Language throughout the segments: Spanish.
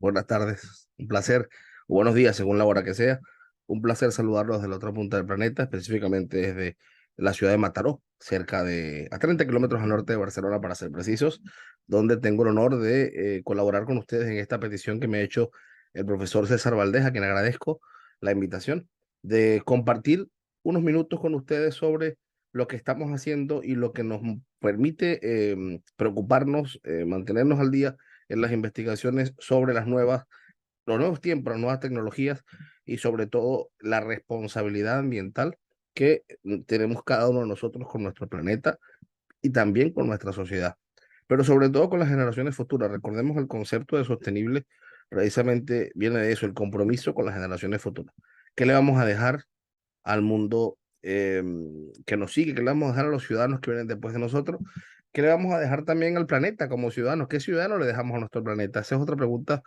buenas tardes, un placer, o buenos días según la hora que sea. Un placer saludarlos desde la otra punta del planeta, específicamente desde la ciudad de Mataró, a 30 kilómetros al norte de Barcelona para ser precisos, donde tengo el honor de colaborar con ustedes en esta petición que me ha hecho el profesor César Valdés, a quien agradezco la invitación, de compartir unos minutos con ustedes sobre lo que estamos haciendo y lo que nos permite preocuparnos, mantenernos al día en las investigaciones sobre los nuevos tiempos, las nuevas tecnologías y sobre todo la responsabilidad ambiental que tenemos cada uno de nosotros con nuestro planeta y también con nuestra sociedad, pero sobre todo con las generaciones futuras. Recordemos que el concepto de sostenible precisamente viene de eso, el compromiso con las generaciones futuras. ¿Qué le vamos a dejar al mundo que nos sigue? ¿Qué le vamos a dejar a los ciudadanos que vienen después de nosotros? ¿Qué le vamos a dejar también al planeta como ciudadanos? ¿Qué ciudadanos le dejamos a nuestro planeta? Esa es otra pregunta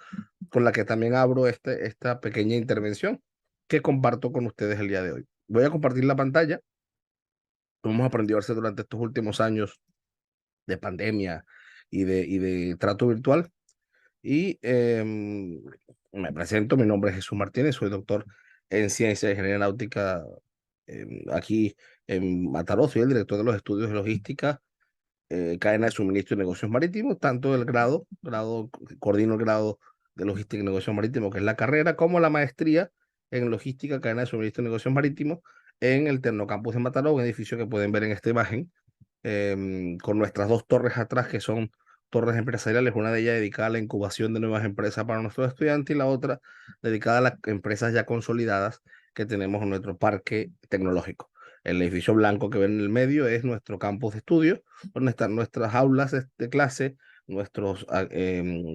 con la que también abro esta pequeña intervención que comparto con ustedes el día de hoy. Voy a compartir la pantalla, como hemos aprendido a hacer durante estos últimos años de pandemia y de trato virtual. Y me presento, mi nombre es Jesús Martínez, soy doctor en Ciencia de Ingeniería Náutica aquí en Mataró, soy el director de los estudios de logística, cadena de suministro y negocios marítimos, tanto el coordino el grado de logística y negocios marítimos, que es la carrera, como la maestría en logística, cadena de suministro y negocios marítimos en el Tecnocampus de Mataró, un edificio que pueden ver en esta imagen, con nuestras dos torres atrás, que son torres empresariales, una de ellas dedicada a la incubación de nuevas empresas para nuestros estudiantes y la otra dedicada a las empresas ya consolidadas que tenemos en nuestro parque tecnológico. El edificio blanco que ven en el medio es nuestro campus de estudio, donde están nuestras aulas de clase, nuestros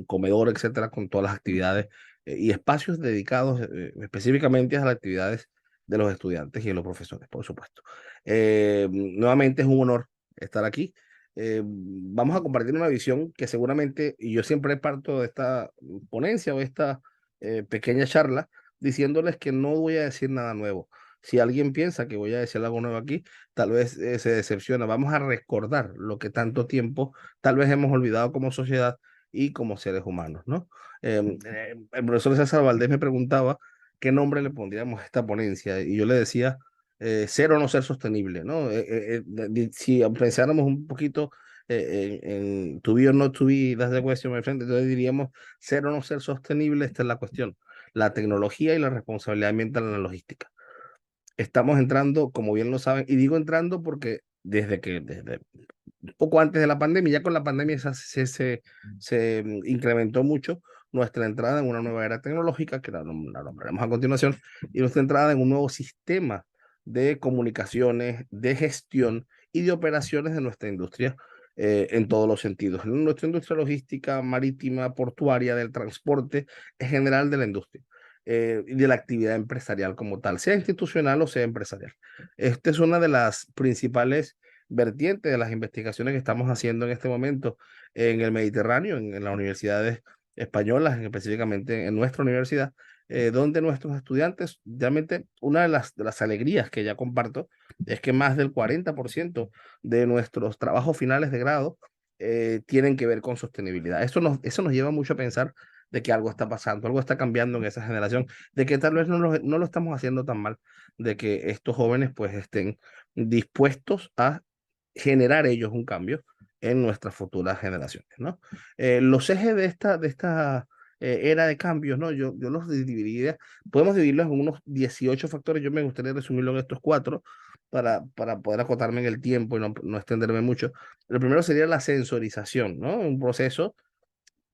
comedores, etcétera, con todas las actividades y espacios dedicados específicamente a las actividades de los estudiantes y de los profesores, por supuesto. Nuevamente es un honor estar aquí. Vamos a compartir una visión que seguramente, y yo siempre parto de esta ponencia o esta pequeña charla, diciéndoles que no voy a decir nada nuevo. Si alguien piensa que voy a decir algo nuevo aquí, tal vez se decepciona. Vamos a recordar lo que tanto tiempo tal vez hemos olvidado como sociedad y como seres humanos, ¿no? El profesor César Valdés me preguntaba qué nombre le pondríamos a esta ponencia y yo le decía ser o no ser sostenible, ¿no? Si pensáramos un poquito en to be or not to be, that's the question, my friend, entonces diríamos ser o no ser sostenible, esta es la cuestión, la tecnología y la responsabilidad ambiental en la logística. Estamos entrando, como bien lo saben, y digo entrando porque desde poco antes de la pandemia, ya con la pandemia se incrementó mucho nuestra entrada en una nueva era tecnológica, que la nombraremos a continuación, y nuestra entrada en un nuevo sistema de comunicaciones, de gestión y de operaciones de nuestra industria en todos los sentidos. Nuestra industria logística, marítima, portuaria, del transporte, en general de la industria. Y de la actividad empresarial como tal, sea institucional o sea empresarial. Esta es una de las principales vertiente de las investigaciones que estamos haciendo en este momento en el Mediterráneo, en las universidades españolas, específicamente en nuestra universidad, donde nuestros estudiantes, realmente una de las alegrías que ya comparto es que más del 40% de nuestros trabajos finales de grado tienen que ver con sostenibilidad. Eso nos lleva mucho a pensar de que algo está pasando, algo está cambiando en esa generación, de que tal vez no lo estamos haciendo tan mal, de que estos jóvenes pues estén dispuestos a generar ellos un cambio en nuestras futuras generaciones, ¿no? Los ejes de esta era de cambios, ¿no? Yo los dividiría, podemos dividirlos en unos 18 factores, yo me gustaría resumirlo en estos cuatro para poder acotarme en el tiempo y no extenderme mucho. El primero sería la sensorización, ¿no? Un proceso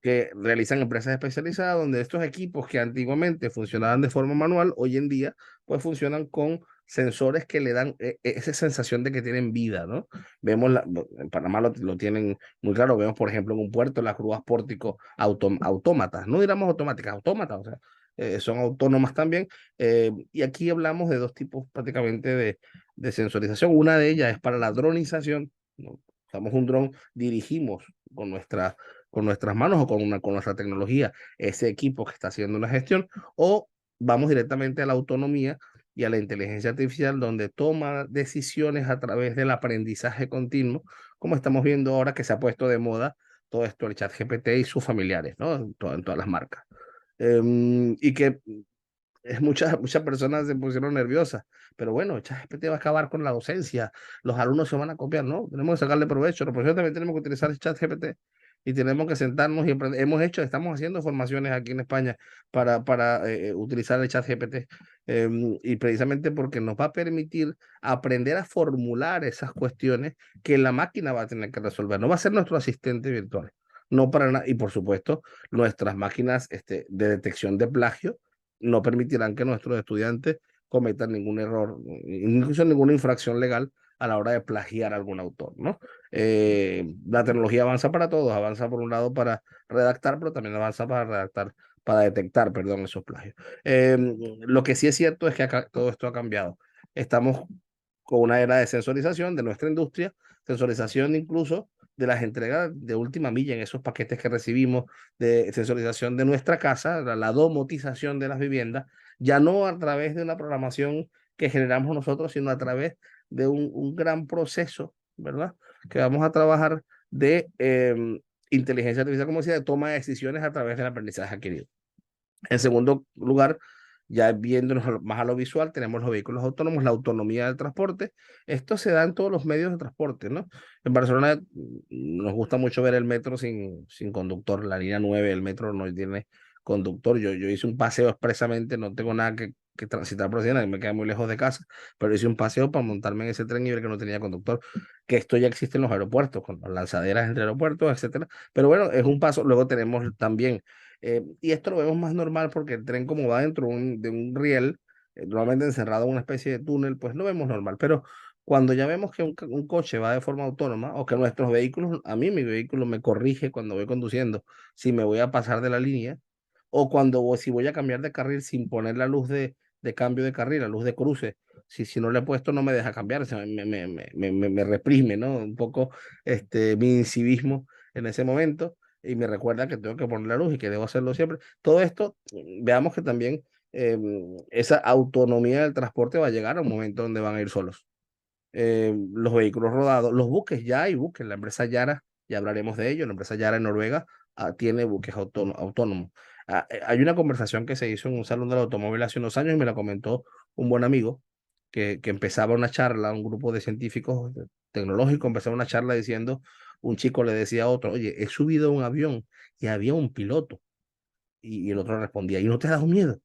que realizan empresas especializadas, donde estos equipos que antiguamente funcionaban de forma manual, hoy en día pues funcionan con sensores que le dan esa sensación de que tienen vida, ¿no? En Panamá lo tienen muy claro, vemos por ejemplo en un puerto las grúas pórtico autómatas, no diríamos automáticas, autómatas, o sea, son autónomas también, y aquí hablamos de dos tipos prácticamente de sensorización. Una de ellas es para la dronización, ¿no? Usamos un dron, dirigimos con nuestras manos o con nuestra tecnología ese equipo que está haciendo una gestión, o vamos directamente a la autonomía y a la inteligencia artificial, donde toma decisiones a través del aprendizaje continuo, como estamos viendo ahora que se ha puesto de moda todo esto, el chat GPT y sus familiares, ¿no? En todas las marcas. y que muchas personas se pusieron nerviosas, pero bueno, ChatGPT va a acabar con la docencia, los alumnos se van a copiar, ¿no? Tenemos que sacarle provecho, los profesores también tenemos que utilizar ChatGPT y tenemos que sentarnos y aprender. Estamos haciendo formaciones aquí en España para utilizar el ChatGPT y precisamente porque nos va a permitir aprender a formular esas cuestiones que la máquina va a tener que resolver, no va a ser nuestro asistente virtual. No para nada, y por supuesto, nuestras máquinas de detección de plagio no permitirán que nuestros estudiantes cometan ningún error, incluso ninguna infracción legal a la hora de plagiar a algún autor, ¿no? La tecnología avanza para todos, avanza por un lado para redactar, pero también avanza para redactar, para detectar, perdón, esos plagios. Eh, lo que sí es cierto es que acá todo esto ha cambiado. Estamos con una era de sensorización de nuestra industria, sensorización incluso de las entregas de última milla en esos paquetes que recibimos, de sensorización de nuestra casa, la domotización de las viviendas, ya no a través de una programación que generamos nosotros, sino a través de un gran proceso, ¿verdad? Que vamos a trabajar de inteligencia artificial, como decía, de toma de decisiones a través del aprendizaje adquirido. En segundo lugar, ya viéndonos más a lo visual, tenemos los vehículos autónomos, la autonomía del transporte. Esto se da en todos los medios de transporte, ¿no? En Barcelona nos gusta mucho ver el metro sin conductor. La línea 9 del metro no tiene conductor. Yo hice un paseo expresamente, no tengo nada que transitar por Siena, me queda muy lejos de casa, pero hice un paseo para montarme en ese tren y ver que no tenía conductor. Que esto ya existe en los aeropuertos, con las lanzaderas entre aeropuertos, etcétera. Pero bueno, es un paso. Luego tenemos también y esto lo vemos más normal porque el tren como va dentro de un riel, normalmente encerrado en una especie de túnel, pues lo vemos normal. Pero cuando ya vemos que un coche va de forma autónoma o que nuestros vehículos, a mí mi vehículo me corrige cuando voy conduciendo si me voy a pasar de la línea o si voy a cambiar de carril sin poner la luz de cambio de carril, la luz de cruce. Si no le he puesto no me deja cambiar, me reprime, ¿no? Un poco mi incivismo en ese momento y me recuerda que tengo que poner la luz y que debo hacerlo siempre. Todo esto, veamos que también esa autonomía del transporte va a llegar a un momento donde van a ir solos. Los vehículos rodados, los buques, ya hay buques, la empresa Yara, ya hablaremos de ello, la empresa Yara en Noruega tiene buques autónomos. Hay una conversación que se hizo en un salón del automóvil hace unos años y me la comentó un buen amigo que empezaba una charla, un grupo de científicos tecnológicos empezaba una charla diciendo, un chico le decía a otro, oye, he subido a un avión y había un piloto. Y el otro respondía, ¿y no te ha dado miedo?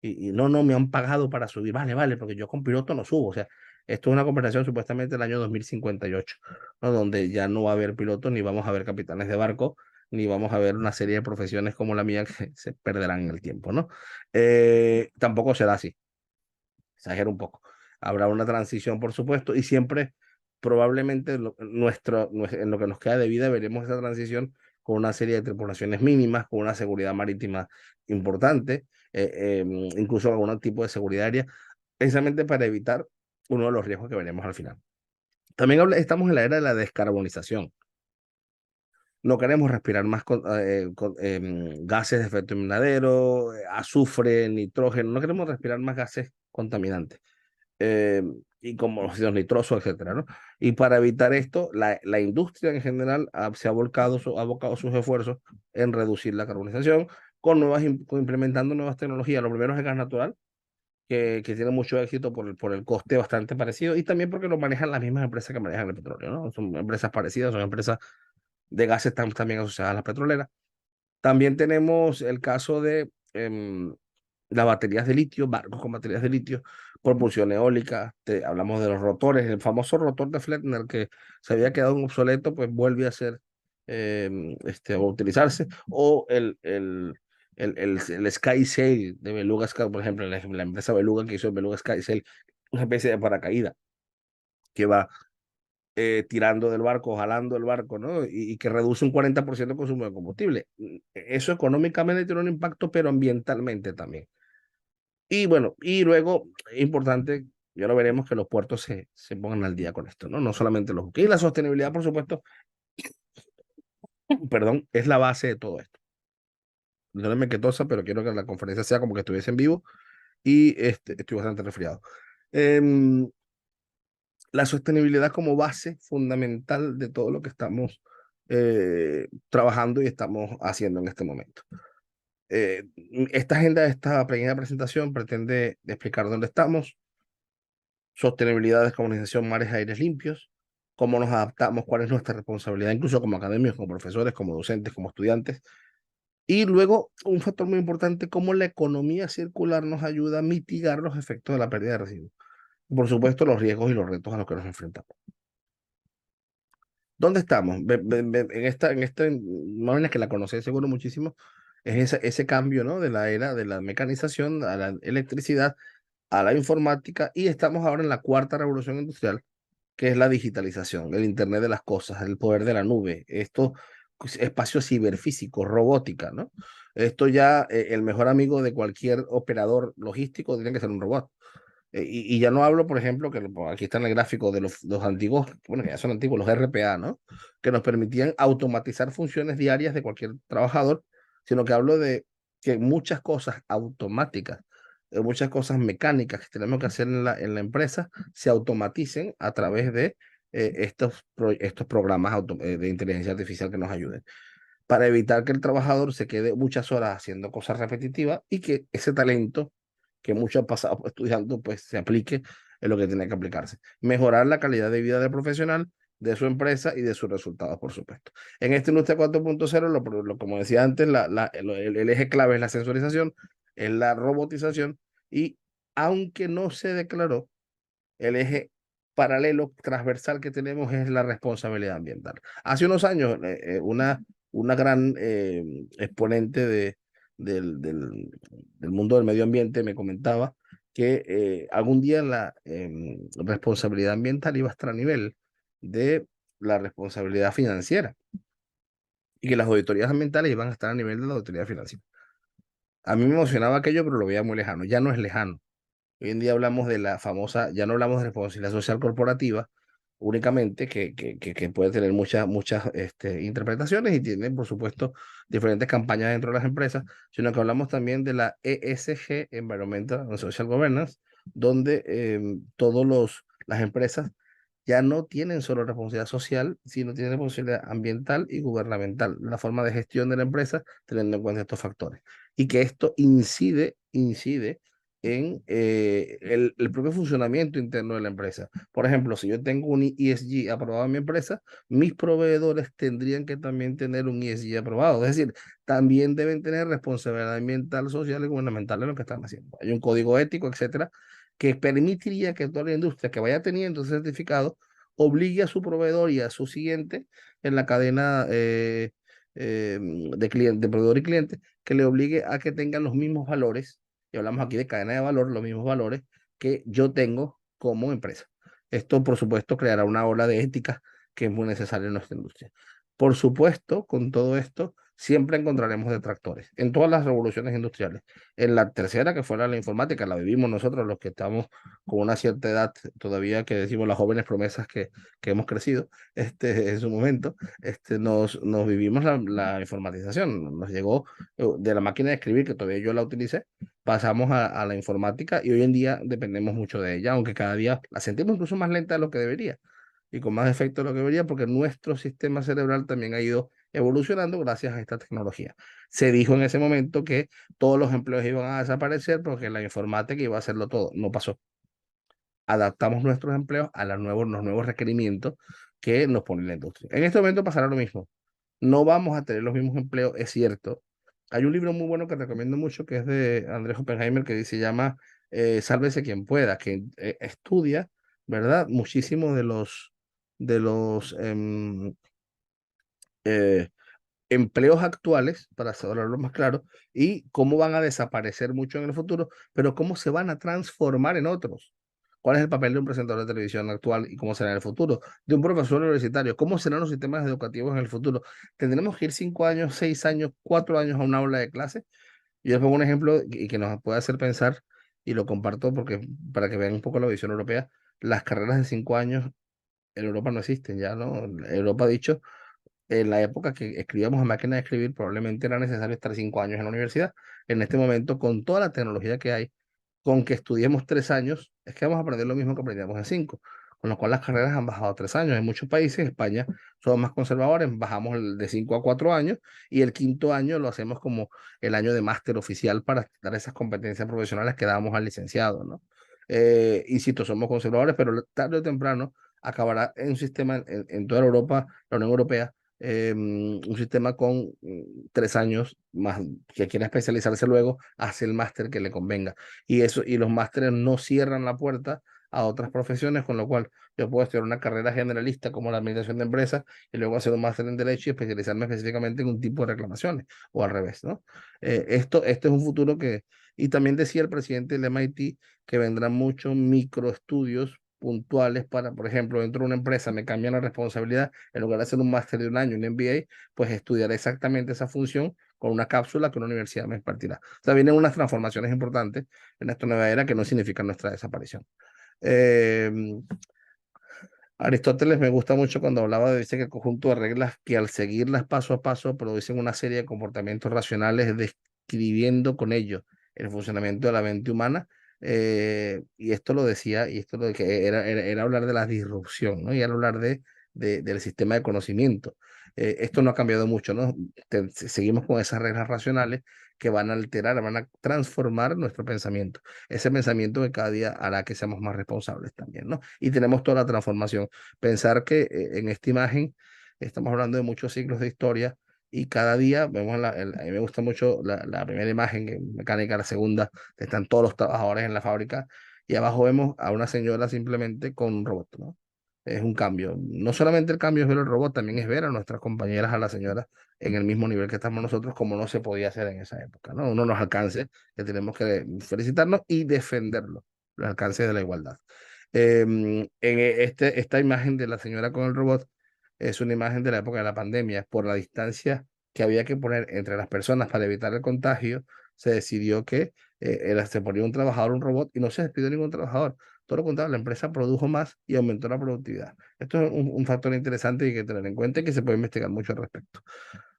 Y no, no, me han pagado para subir. Vale, vale, porque yo con piloto no subo. O sea, esto es una conversación supuestamente del año 2058, ¿no? Donde ya no va a haber pilotos, ni vamos a ver capitanes de barco, ni vamos a ver una serie de profesiones como la mía que se perderán en el tiempo, ¿no? Tampoco será así, exagero un poco. Habrá una transición, por supuesto, y siempre, probablemente, en lo que nos queda de vida, veremos esa transición con una serie de tripulaciones mínimas, con una seguridad marítima importante, incluso algún tipo de seguridad aérea, precisamente para evitar uno de los riesgos que veremos al final. También estamos en la era de la descarbonización. No queremos respirar más gases de efecto invernadero, azufre, nitrógeno, no queremos respirar más gases contaminantes eh, y como óxidos nitrosos, etcétera, ¿no? Y para evitar esto, la industria en general se ha abocado sus esfuerzos en reducir la carbonización con implementando nuevas tecnologías. Lo primero es el gas natural, que tiene mucho éxito por el coste bastante parecido y también porque lo manejan las mismas empresas que manejan el petróleo, ¿no? Son empresas parecidas, son empresas de gases también asociadas a las petroleras. También tenemos el caso de las baterías de litio, barcos con baterías de litio, propulsión eólica, hablamos de los rotores, el famoso rotor de Flettner que se había quedado obsoleto, pues vuelve a ser, a utilizarse, o el Sky Sail de Beluga Sky, por ejemplo, la empresa Beluga que hizo el Beluga Sky Sail, una especie de paracaídas que va tirando del barco, jalando el barco, ¿no? Y que reduce un 40% el consumo de combustible. Eso económicamente tiene un impacto, pero ambientalmente también. Y bueno, y luego, importante, ya lo veremos que los puertos se pongan al día con esto, ¿no? No solamente los buques. Y la sostenibilidad, por supuesto, perdón, es la base de todo esto. Perdónenme que tosa, pero quiero que la conferencia sea como que estuviese en vivo y estoy bastante resfriado. Em, la sostenibilidad como base fundamental de todo lo que estamos trabajando y estamos haciendo en este momento. Esta agenda, esta pequeña presentación pretende explicar dónde estamos, sostenibilidad, descarbonización, mares, aires limpios, cómo nos adaptamos, cuál es nuestra responsabilidad, incluso como académicos, como profesores, como docentes, como estudiantes. Y luego, un factor muy importante, cómo la economía circular nos ayuda a mitigar los efectos de la pérdida de residuos. Por supuesto, los riesgos y los retos a los que nos enfrentamos. ¿Dónde estamos? En esta manera que la conocéis seguro muchísimo, es ese cambio, ¿no? De la era de la mecanización a la electricidad, a la informática, y estamos ahora en la cuarta revolución industrial, que es la digitalización, el Internet de las cosas, el poder de la nube, estos espacios ciberfísicos, robótica, ¿no? Esto ya, el mejor amigo de cualquier operador logístico tiene que ser un robot. Y ya no hablo, por ejemplo, que aquí está en el gráfico de los antiguos, bueno, que ya son antiguos, los RPA, ¿no? Que nos permitían automatizar funciones diarias de cualquier trabajador, sino que hablo de que muchas cosas automáticas, muchas cosas mecánicas que tenemos que hacer en la empresa se automaticen a través de estos programas de inteligencia artificial que nos ayuden, para evitar que el trabajador se quede muchas horas haciendo cosas repetitivas y que ese talento que mucho ha pasado estudiando, pues se aplique en lo que tiene que aplicarse. Mejorar la calidad de vida del profesional, de su empresa y de sus resultados, por supuesto. En esta industria 4.0, como decía antes, el eje clave es la sensorización, es la robotización, y aunque no se declaró, el eje paralelo transversal que tenemos es la responsabilidad ambiental. Hace unos años, una gran exponente del mundo del medio ambiente me comentaba que algún día la responsabilidad ambiental iba a estar a nivel de la responsabilidad financiera, y que las auditorías ambientales iban a estar a nivel de la auditoría financiera. A mí me emocionaba aquello, pero lo veía muy lejano. Ya no es lejano. Hoy en día hablamos de la famosa, ya no hablamos de responsabilidad social corporativa únicamente, que puede tener muchas interpretaciones y tiene, por supuesto, diferentes campañas dentro de las empresas, sino que hablamos también de la ESG, Environmental and Social Governance, donde las empresas ya no tienen solo responsabilidad social, sino tienen responsabilidad ambiental y gubernamental, la forma de gestión de la empresa, teniendo en cuenta estos factores. Y que esto incide en el propio funcionamiento interno de la empresa. Por ejemplo, si yo tengo un ESG aprobado en mi empresa, mis proveedores tendrían que también tener un ESG aprobado. Es decir, también deben tener responsabilidad ambiental, social y gubernamental en lo que están haciendo. Hay un código ético, etcétera, que permitiría que toda la industria que vaya teniendo ese certificado obligue a su proveedor y a su siguiente en la cadena de proveedor y cliente, que le obligue a que tengan los mismos valores, y hablamos aquí de cadena de valor, los mismos valores que yo tengo como empresa. Esto, por supuesto, creará una ola de ética que es muy necesaria en nuestra industria. Por supuesto, con todo esto, siempre encontraremos detractores en todas las revoluciones industriales. En la tercera, que fue la informática, la vivimos nosotros, los que estamos con una cierta edad todavía, que decimos las jóvenes promesas que hemos crecido en su momento. Nos vivimos la informatización, nos llegó de la máquina de escribir, que todavía yo la utilicé, pasamos a la informática, y hoy en día dependemos mucho de ella, aunque cada día la sentimos incluso más lenta de lo que debería y con más efecto de lo que debería, porque nuestro sistema cerebral también ha ido evolucionando gracias a esta tecnología. Se dijo en ese momento que todos los empleos iban a desaparecer porque la informática iba a hacerlo todo. No pasó. Adaptamos nuestros empleos a los nuevos requerimientos que nos pone la industria. En este momento pasará lo mismo. No vamos a tener los mismos empleos, es cierto. Hay un libro muy bueno que recomiendo mucho, que es de Andrés Oppenheimer, que se llama Sálvese quien pueda, que estudia, ¿verdad? Muchísimo de los eh, empleos actuales, para hablarlo más claro, y cómo van a desaparecer mucho en el futuro, pero cómo se van a transformar en otros. ¿Cuál es el papel de un presentador de televisión actual y cómo será en el futuro? De un profesor universitario, ¿cómo serán los sistemas educativos en el futuro? ¿Tendremos que ir 5 años, 6 años, 4 años a un aula de clase? Yo les pongo un ejemplo y que nos puede hacer pensar, y lo comparto porque para que vean un poco la visión europea. Las carreras de 5 años en Europa no existen ya, ¿no? Europa ha dicho, en la época que escribíamos a máquina de escribir, probablemente era necesario estar 5 años en la universidad. En este momento, con toda la tecnología que hay, con que estudiemos 3 años, es que vamos a aprender lo mismo que aprendíamos en 5. con lo cual las carreras han bajado 3 años. En muchos países, España, somos más conservadores, bajamos de 5 a 4 años y el quinto año lo hacemos como el año de máster oficial para dar esas competencias profesionales que damos al licenciado, ¿no? Insisto, somos conservadores, pero tarde o temprano acabará en un sistema en toda Europa, la Unión Europea, un sistema con 3 años más, que quiera especializarse luego, hace el máster que le convenga. Y eso, y los másteres no cierran la puerta a otras profesiones, con lo cual yo puedo estudiar una carrera generalista como la administración de empresas y luego hacer un máster en derecho y especializarme específicamente en un tipo de reclamaciones, o al revés, ¿no? Esto es un futuro que, y también decía el presidente del MIT que vendrán muchos microestudios puntuales para, por ejemplo, dentro de una empresa me cambian la responsabilidad, en lugar de hacer un máster de un año, un MBA, pues estudiar exactamente esa función con una cápsula que una universidad me impartirá. O sea, vienen unas transformaciones importantes en esta nueva era que no significan nuestra desaparición. Eh, Aristóteles me gusta mucho cuando hablaba de, dice que el conjunto de reglas que al seguirlas paso a paso producen una serie de comportamientos racionales describiendo con ello el funcionamiento de la mente humana. Y esto lo decía, y esto lo que era hablar de la disrupción, ¿no? Y era hablar del sistema de conocimiento. Esto no ha cambiado mucho, ¿no? Seguimos con esas reglas racionales que van a alterar, van a transformar nuestro pensamiento. Ese pensamiento que cada día hará que seamos más responsables también, ¿no? Y tenemos toda la transformación. Pensar que en esta imagen estamos hablando de muchos siglos de historia y cada día vemos, a mí me gusta mucho la primera imagen en mecánica, la segunda, están todos los trabajadores en la fábrica y abajo vemos a una señora simplemente con un robot, ¿no? Es un cambio. No solamente el cambio es ver el robot, también es ver a nuestras compañeras, a las señoras en el mismo nivel que estamos nosotros, como no se podía hacer en esa época, ¿no? Uno nos alcance, que tenemos que felicitarnos y defenderlo, los alcances de la igualdad. Esta imagen de la señora con el robot es una imagen de la época de la pandemia. Por la distancia que había que poner entre las personas para evitar el contagio, se decidió que se ponía un trabajador, un robot, y no se despidió ningún trabajador. Todo lo contrario, la empresa produjo más y aumentó la productividad. Esto es un factor interesante y hay que tener en cuenta y que se puede investigar mucho al respecto.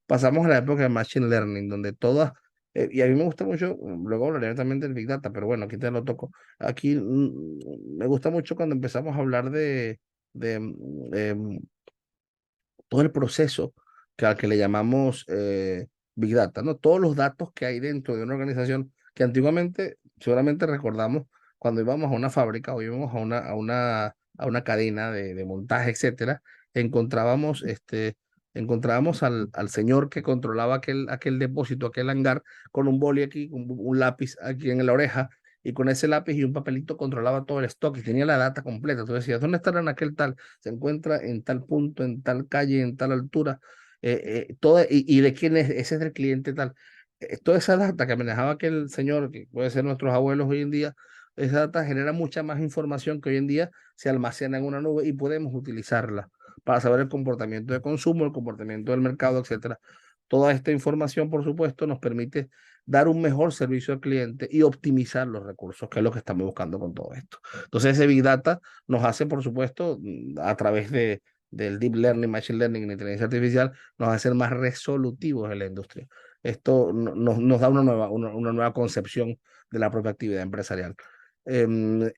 Pasamos a la época de Machine Learning, donde todas, y a mí me gusta mucho, luego hablaré también del Big Data, pero bueno, aquí te lo toco. Aquí me gusta mucho cuando empezamos a hablar de todo el proceso al que le llamamos Big Data, ¿no? Todos los datos que hay dentro de una organización que antiguamente, seguramente recordamos, cuando íbamos a una fábrica o íbamos a una cadena de montaje, etcétera, encontrábamos, encontrábamos al señor que controlaba aquel depósito, aquel hangar, con un boli aquí, un lápiz aquí en la oreja, y con ese lápiz y un papelito controlaba todo el stock y tenía la data completa. Tú decías, ¿dónde estará en aquel tal? Se encuentra en tal punto, en tal calle, en tal altura, y de quién es, ese es del cliente tal. Toda esa data que manejaba aquel señor, que puede ser nuestros abuelos hoy en día, esa data genera mucha más información que hoy en día se almacena en una nube y podemos utilizarla para saber el comportamiento de consumo, el comportamiento del mercado, etcétera. Toda esta información, por supuesto, nos permite dar un mejor servicio al cliente y optimizar los recursos, que es lo que estamos buscando con todo esto. Entonces, ese Big Data nos hace, por supuesto, a través del Deep Learning, Machine Learning y la inteligencia artificial, nos hace más resolutivos en la industria. Esto nos da una nueva concepción de la propia actividad empresarial.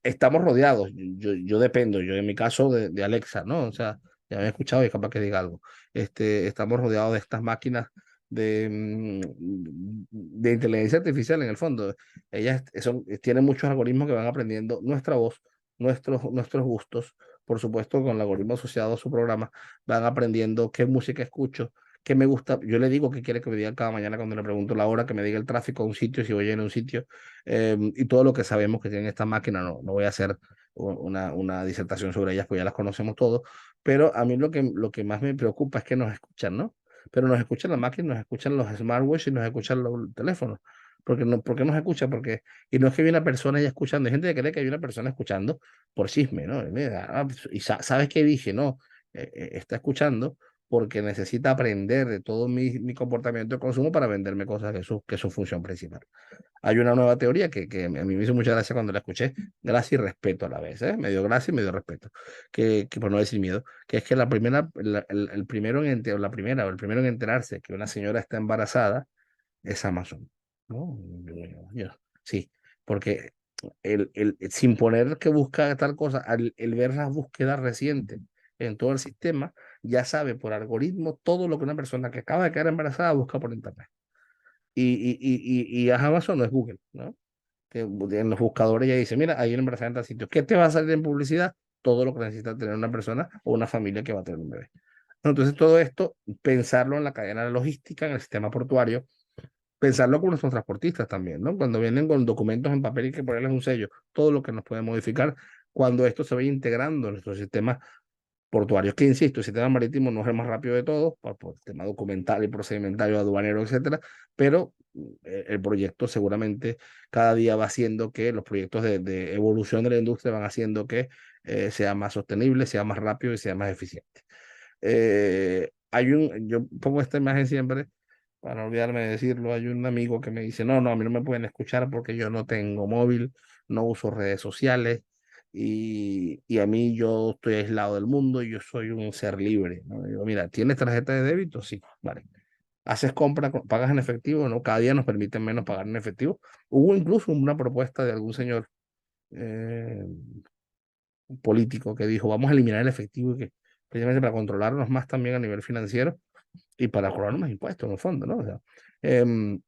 Estamos rodeados, yo dependo, yo en mi caso de Alexa, ¿no? O sea, ya me he escuchado y capaz que diga algo. Estamos rodeados de estas máquinas de inteligencia artificial en el fondo. Ellas tienen muchos algoritmos que van aprendiendo nuestra voz, nuestros gustos, por supuesto, con el algoritmo asociado a su programa, van aprendiendo qué música escucho, qué me gusta. Yo le digo qué quiere que me diga cada mañana cuando le pregunto la hora, que me diga el tráfico a un sitio, si voy en un sitio, y todo lo que sabemos que tienen esta máquina. No voy a hacer una disertación sobre ellas, pues ya las conocemos todos, pero a mí lo que más me preocupa es que nos escuchan, ¿no? Pero nos escuchan las máquinas, nos escuchan los smartwatches y nos escuchan los teléfonos. ¿Por qué nos escucha? Porque, y no es que hay una persona ya escuchando, hay gente que cree que hay una persona escuchando por chisme, ¿no? ¿Sabes qué dije? No, está escuchando porque necesita aprender de todo mi comportamiento de consumo para venderme cosas que es su función principal. Hay una nueva teoría que a mí me hizo mucha gracia cuando la escuché, gracia y respeto a la vez, ¿eh? Me dio gracia y me dio respeto, que por no decir miedo, que es que el primero la primera o el primero en enterarse que una señora está embarazada es Amazon, ¿no? Sí, porque sin poner que busca tal cosa, el ver las búsquedas recientes en todo el sistema, ya sabe por algoritmo todo lo que una persona que acaba de quedar embarazada busca por internet. Y Amazon no es Google, ¿no? Que en los buscadores ya dice, mira, hay una embarazada en tal sitio. ¿Qué te va a salir en publicidad? Todo lo que necesita tener una persona o una familia que va a tener un bebé. Entonces, todo esto, pensarlo en la cadena logística, en el sistema portuario, pensarlo con nuestros transportistas también, ¿no? Cuando vienen con documentos en papel y que ponerles un sello, todo lo que nos puede modificar, cuando esto se vaya integrando en nuestro sistema portuarios, que insisto, el sistema marítimo no es el más rápido de todos, por el tema documental y procedimentario, aduanero, etcétera, pero el proyecto seguramente cada día va haciendo que los proyectos de evolución de la industria van haciendo que sea más sostenible, sea más rápido y sea más eficiente. Yo pongo esta imagen siempre, para no olvidarme de decirlo, hay un amigo que me dice, no, no, a mí no me pueden escuchar porque yo no tengo móvil, no uso redes sociales y a mí yo estoy aislado del mundo y yo soy un ser libre, ¿no? Digo, mira, ¿tienes tarjeta de débito? Sí, vale. ¿Haces compra, pagas en efectivo? No, cada día nos permiten menos pagar en efectivo. Hubo incluso una propuesta de algún señor eh, político que dijo, vamos a eliminar el efectivo y que precisamente para controlarnos más también a nivel financiero y para cobrar más impuestos en el fondo, ¿no? O sea, em,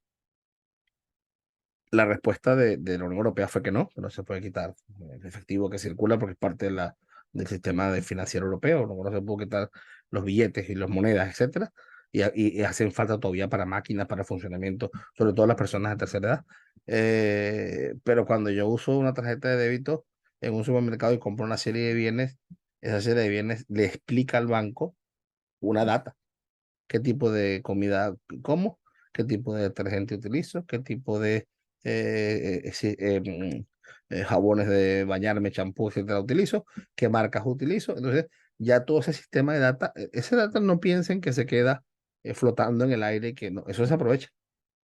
la respuesta de la Unión Europea fue que no se puede quitar el efectivo que circula porque es parte del sistema de financiero europeo, no se puede quitar los billetes y las monedas, etcétera, y hacen falta todavía para máquinas, para funcionamiento, sobre todo las personas de tercera edad. Pero cuando yo uso una tarjeta de débito en un supermercado y compro una serie de bienes, esa serie de bienes le explica al banco una data, qué tipo de comida como, qué tipo de detergente utilizo, qué tipo de jabones de bañarme, champú, etcétera, utilizo, qué marcas utilizo. Entonces, ya todo ese sistema de data, ese data no piensen que se queda flotando en el aire y que no, eso se aprovecha.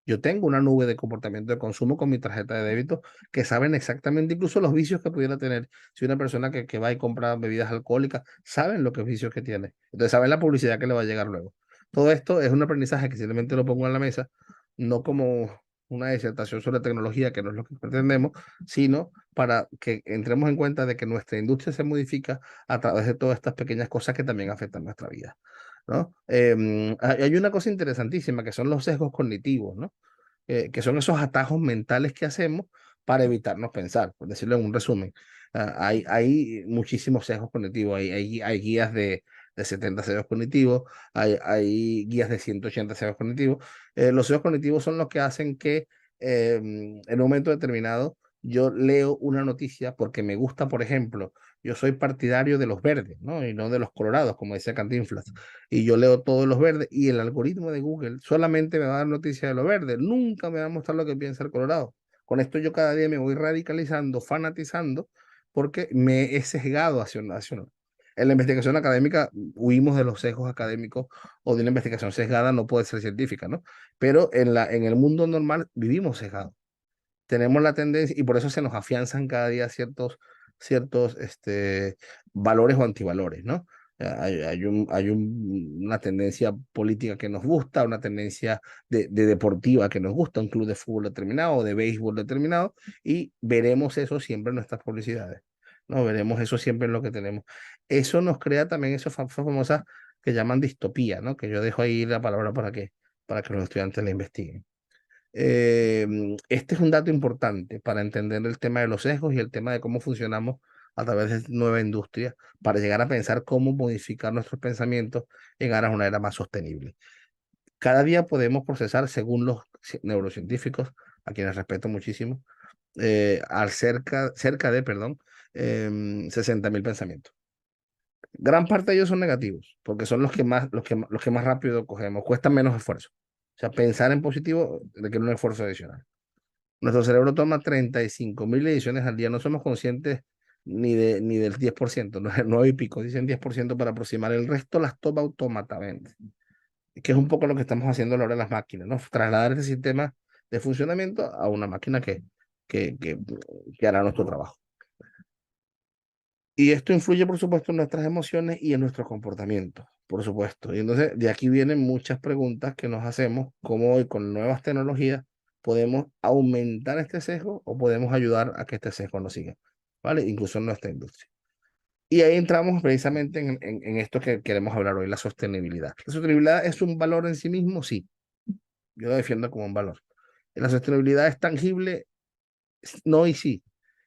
Yo tengo una nube de comportamiento de consumo con mi tarjeta de débito que saben exactamente incluso los vicios que pudiera tener. Si una persona que va y compra bebidas alcohólicas, saben los vicios que tiene. Entonces saben la publicidad que le va a llegar luego. Todo esto es un aprendizaje que simplemente lo pongo en la mesa, no como una disertación sobre tecnología, que no es lo que pretendemos, sino para que entremos en cuenta de que nuestra industria se modifica a través de todas estas pequeñas cosas que también afectan nuestra vida. ¿No? Hay una cosa interesantísima que son los sesgos cognitivos, ¿no? Que son esos atajos mentales que hacemos para evitarnos pensar, por decirlo en un resumen. Hay muchísimos sesgos cognitivos, hay guías de 70 sesgos cognitivos, hay guías de 180 sesgos cognitivos. Los sesgos cognitivos son los que hacen que en un momento determinado yo leo una noticia porque me gusta, por ejemplo, yo soy partidario de los verdes, ¿no? Y no de los colorados, como decía Cantinflas. Y yo leo todos los verdes y el algoritmo de Google solamente me va a dar noticias de lo verde, nunca me va a mostrar lo que piensa el Colorado. Con esto yo cada día me voy radicalizando, fanatizando, porque me he sesgado hacia uno. En la investigación académica huimos de los sesgos académicos o de una investigación sesgada no puede ser científica, ¿no? Pero en el mundo normal vivimos sesgados. Tenemos la tendencia y por eso se nos afianzan cada día ciertos valores o antivalores, ¿no? Una tendencia política que nos gusta, una tendencia de deportiva que nos gusta, un club de fútbol determinado o de béisbol determinado, y veremos eso siempre en nuestras publicidades, ¿no? Veremos eso siempre en lo que tenemos. Eso nos crea también esas famosas que llaman distopía, ¿no? Que yo dejo ahí la palabra para que los estudiantes la investiguen. Este es un dato importante para entender el tema de los sesgos y el tema de cómo funcionamos a través de nueva industria para llegar a pensar cómo modificar nuestros pensamientos en aras a una era más sostenible. Cada día podemos procesar, según los neurocientíficos, a quienes respeto muchísimo, cerca de, perdón, 60.000 pensamientos. Gran parte de ellos son negativos, porque son los que más rápido cogemos, cuesta menos esfuerzo. O sea, pensar en positivo requiere un esfuerzo adicional. Nuestro cerebro toma 35.000 ediciones al día. No somos conscientes ni del 10%, no, 9 y pico, dicen 10% para aproximar. El resto las toma automáticamente, que es un poco lo que estamos haciendo a la hora de las máquinas, ¿no? Trasladar este sistema de funcionamiento a una máquina que, que, que hará nuestro trabajo. Y esto influye, por supuesto, en nuestras emociones y en nuestro comportamiento, por supuesto. Y entonces, de aquí vienen muchas preguntas que nos hacemos, cómo hoy con nuevas tecnologías podemos aumentar este sesgo o podemos ayudar a que este sesgo no siga, ¿vale? Incluso en nuestra industria. Y ahí entramos precisamente en esto que queremos hablar hoy, la sostenibilidad. ¿La sostenibilidad es un valor en sí mismo? Sí, yo lo defiendo como un valor. ¿La sostenibilidad es tangible? No y sí.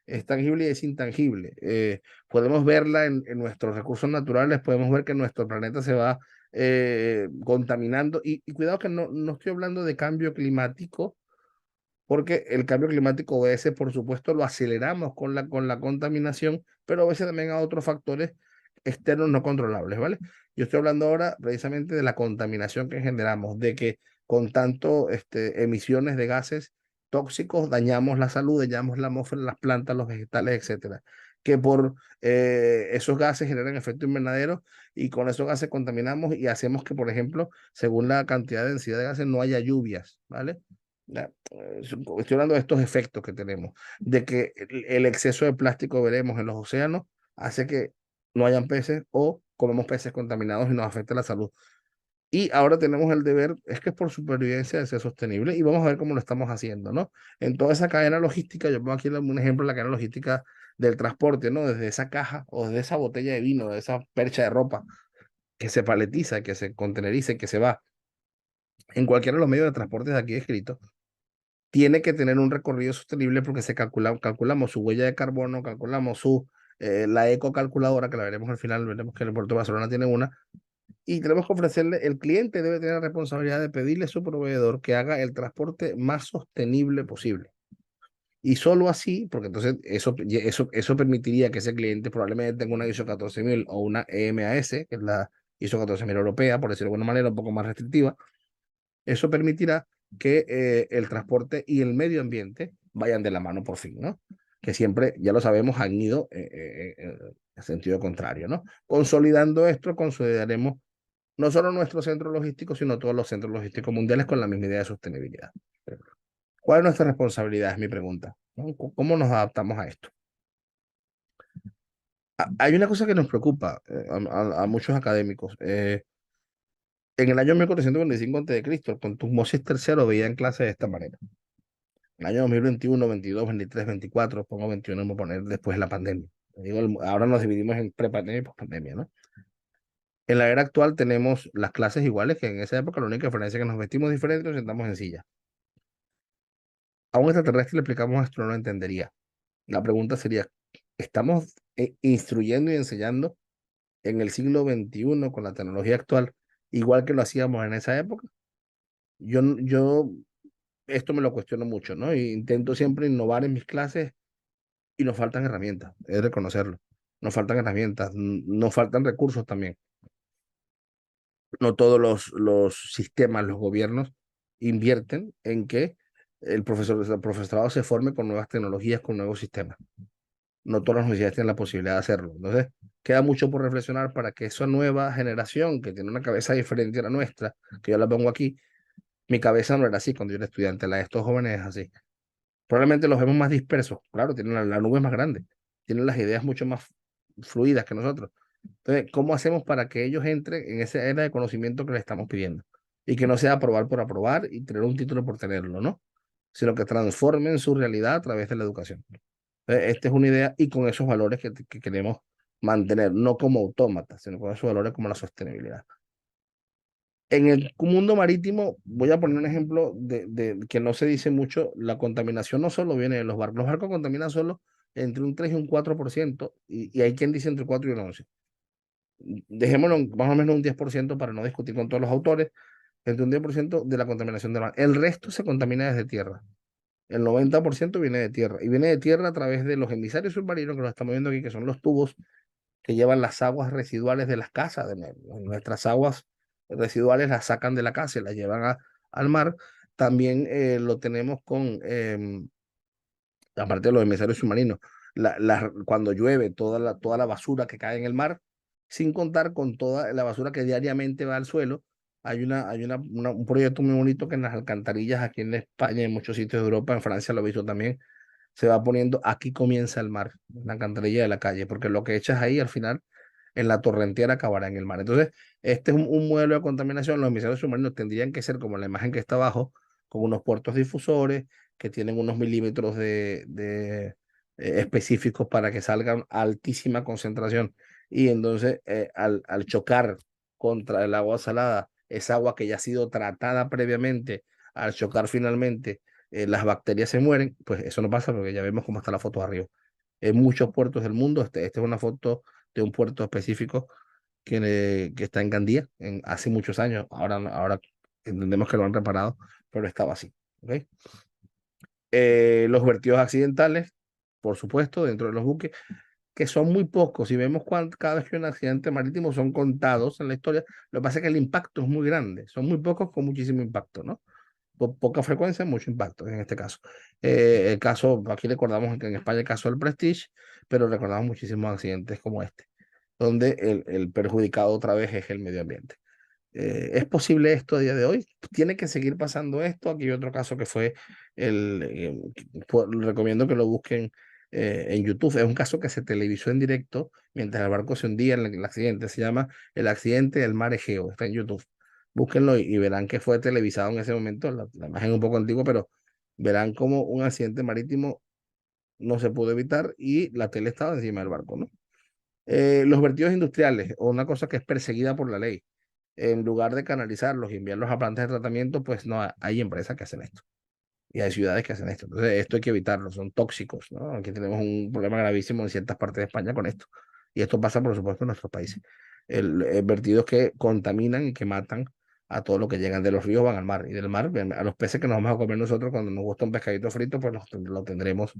Es tangible y es intangible. Podemos verla en nuestros recursos naturales, podemos ver que nuestro planeta se va contaminando. Y cuidado que no estoy hablando de cambio climático, porque el cambio climático obedece, por supuesto, lo aceleramos con la contaminación, pero obedece también a otros factores externos no controlables, ¿vale? Yo estoy hablando ahora precisamente de la contaminación que generamos, de que con tanto emisiones de gases tóxicos dañamos la salud, dañamos la atmósfera, las plantas, los vegetales, etcétera. Que por esos gases generan efecto invernadero y con esos gases contaminamos y hacemos que, por ejemplo, según la cantidad de densidad de gases, no haya lluvias, ¿vale? Estoy hablando de estos efectos que tenemos, de que el exceso de plástico que veremos en los océanos hace que no hayan peces o comemos peces contaminados y nos afecta la salud. Y ahora tenemos el deber, es que es por supervivencia de ser sostenible y vamos a ver cómo lo estamos haciendo, ¿no? En toda esa cadena logística, yo pongo aquí un ejemplo de la cadena logística del transporte, ¿no? Desde esa caja o desde esa botella de vino, de esa percha de ropa que se paletiza, que se conteneriza, que se va en cualquiera de los medios de transporte de aquí escrito tiene que tener un recorrido sostenible porque calculamos su huella de carbono, calculamos la ecocalculadora, que la veremos al final, veremos que el puerto de Barcelona tiene una, y tenemos que ofrecerle, el cliente debe tener la responsabilidad de pedirle a su proveedor que haga el transporte más sostenible posible. Y solo así, porque entonces eso permitiría que ese cliente probablemente tenga una ISO 14000 o una EMAS, que es la ISO 14000 europea, por decirlo de alguna manera, un poco más restrictiva. Eso permitirá que el transporte y el medio ambiente vayan de la mano por fin, ¿no? Que siempre, ya lo sabemos, han ido en sentido contrario, ¿no? Consolidando esto, consolidaremos no solo nuestro centro logístico, sino todos los centros logísticos mundiales con la misma idea de sostenibilidad. ¿Cuál es nuestra responsabilidad? Es mi pregunta. ¿No? ¿Cómo nos adaptamos a esto? Hay una cosa que nos preocupa a muchos académicos. En el año 1425 a.C., con Tutmosis III veía en clase de esta manera. En el año 2021, 22, 23, 24, pongo 21, vamos a poner después de la pandemia. Digo, ahora nos dividimos en prepandemia y pospandemia, ¿no? En la era actual tenemos las clases iguales que en esa época, la única diferencia es que nos vestimos diferente y nos sentamos en silla. A un extraterrestre le explicamos esto, no lo entendería. La pregunta sería, ¿estamos instruyendo y enseñando en el siglo XXI con la tecnología actual igual que lo hacíamos en esa época? Yo esto me lo cuestiono mucho, ¿no? E intento siempre innovar en mis clases y nos faltan herramientas, es reconocerlo. Nos faltan herramientas, nos faltan recursos también. No todos los sistemas, los gobiernos invierten en que el profesorado se forme con nuevas tecnologías, con nuevos sistemas. No todas las universidades tienen la posibilidad de hacerlo. Entonces, queda mucho por reflexionar para que esa nueva generación que tiene una cabeza diferente a la nuestra, que yo la pongo aquí, mi cabeza no era así cuando yo era estudiante, la de estos jóvenes es así. Probablemente los vemos más dispersos, claro, tienen la nube más grande, tienen las ideas mucho más fluidas que nosotros. Entonces, ¿cómo hacemos para que ellos entren en esa era de conocimiento que les estamos pidiendo? Y que no sea aprobar por aprobar y tener un título por tenerlo, ¿no? Sino que transformen su realidad a través de la educación. Entonces, esta es una idea y con esos valores que queremos mantener, no como autómatas, sino con esos valores como la sostenibilidad. En el mundo marítimo, voy a poner un ejemplo de que no se dice mucho, la contaminación no solo viene de los barcos contaminan solo entre un 3 y un 4%, y hay quien dice entre 4 y un 11. Dejémoslo más o menos un 10% para no discutir con todos los autores, entre un 10% de la contaminación del mar. El resto se contamina desde tierra. El 90% viene de tierra, y viene de tierra a través de los emisarios submarinos que lo estamos viendo aquí, que son los tubos que llevan las aguas residuales de las casas, de nuestras aguas residuales las sacan de la casa y las llevan al mar. También lo tenemos con, aparte de los emisarios submarinos, cuando llueve, toda la basura que cae en el mar, sin contar con toda la basura que diariamente va al suelo. Hay un proyecto muy bonito que en las alcantarillas aquí en España, en muchos sitios de Europa, en Francia lo he visto también, se va poniendo, aquí comienza el mar, la alcantarilla de la calle, porque lo que echas ahí al final en la torrentera acabará en el mar. Entonces, este es un modelo de contaminación. Los emisarios submarinos tendrían que ser como la imagen que está abajo, con unos puertos difusores que tienen unos milímetros específicos para que salgan a altísima concentración. Y entonces al chocar contra el agua salada, esa agua que ya ha sido tratada previamente, al chocar finalmente, las bacterias se mueren, pues eso no pasa porque ya vemos cómo está la foto arriba. En muchos puertos del mundo, esta es una foto de un puerto específico que está en Gandía hace muchos años. Ahora entendemos que lo han reparado, pero estaba así. ¿Okay? Los vertidos accidentales, por supuesto, dentro de los buques, que son muy pocos. Si vemos cada vez que hay un accidente marítimo son contados en la historia, lo que pasa es que el impacto es muy grande. Son muy pocos con muchísimo impacto, ¿no? Poca frecuencia, mucho impacto en este caso. El caso, aquí recordamos que en España el caso del Prestige, pero recordamos muchísimos accidentes como este, donde el perjudicado otra vez es el medio ambiente. ¿Es posible esto a día de hoy? ¿Tiene que seguir pasando esto? Aquí hay otro caso que fue recomiendo que lo busquen en YouTube. Es un caso que se televisó en directo mientras el barco se hundía en el accidente. Se llama El accidente del mar Egeo. Está en YouTube. Búsquenlo y verán que fue televisado en ese momento. La imagen es un poco antigua, pero verán como un accidente marítimo no se pudo evitar y la tele estaba encima del barco, ¿no? Los vertidos industriales, o una cosa que es perseguida por la ley, en lugar de canalizarlos y enviarlos a plantas de tratamiento, pues no hay empresas que hacen esto y hay ciudades que hacen esto. Entonces, esto hay que evitarlo, son tóxicos, ¿no? Aquí tenemos un problema gravísimo en ciertas partes de España con esto. Y esto pasa, por supuesto, en nuestros países. Vertidos que contaminan y que matan a todo lo que llegan de los ríos, van al mar. Y del mar, a los peces que nos vamos a comer nosotros cuando nos gusta un pescadito frito, pues lo tendremos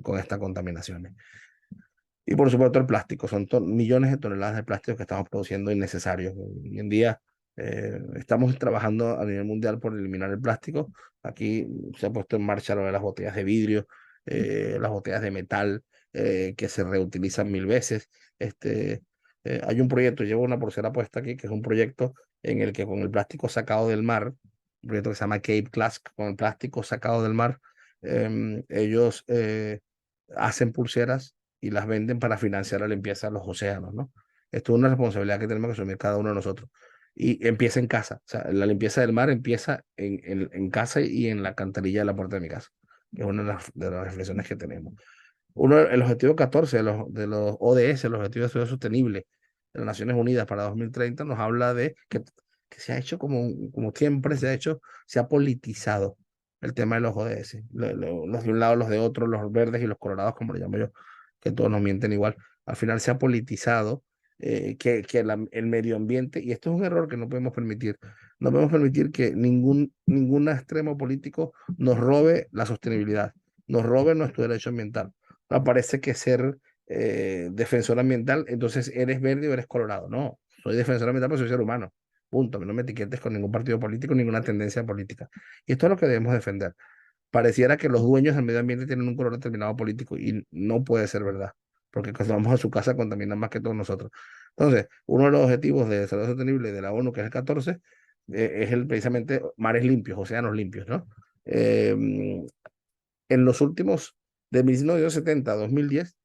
con esta contaminación. Y por supuesto el plástico, son millones de toneladas de plástico que estamos produciendo innecesarios. Hoy en día estamos trabajando a nivel mundial por eliminar el plástico. Aquí se ha puesto en marcha lo de las botellas de vidrio, las botellas de metal que se reutilizan 1000 veces. Hay un proyecto, llevo una pulsera puesta aquí, que es un proyecto en el que con el plástico sacado del mar, un proyecto que se llama Cape Clask, con el plástico sacado del mar, ellos hacen pulseras y las venden para financiar la limpieza de los océanos, ¿no? Esto es una responsabilidad que tenemos que asumir cada uno de nosotros. Y empieza en casa, o sea, la limpieza del mar empieza en casa y en la cantarilla de la puerta de mi casa, que es una de las reflexiones que tenemos. El objetivo 14 de los ODS, los Objetivos de Desarrollo Sostenible de las Naciones Unidas para 2030, nos habla de que se ha hecho como siempre se ha hecho, se ha politizado el tema de los ODS. Los de un lado, los de otro, los verdes y los colorados, como le llamo yo, que todos nos mienten igual. Al final se ha politizado el medio ambiente, y esto es un error que no podemos permitir. No podemos permitir que ningún extremo político nos robe la sostenibilidad, nos robe nuestro derecho ambiental. Parece que ser defensor ambiental, entonces eres verde o eres colorado. No, soy defensor ambiental porque soy ser humano. Punto. No me etiquetes con ningún partido político, ninguna tendencia política. Y esto es lo que debemos defender. Pareciera que los dueños del medio ambiente tienen un color determinado político y no puede ser verdad, porque cuando vamos a su casa contaminan más que todos nosotros. Entonces, uno de los objetivos de desarrollo sostenible de la ONU, que es el 14, es precisamente mares limpios, océanos limpios, ¿no? En los últimos, de 1970 a 2010,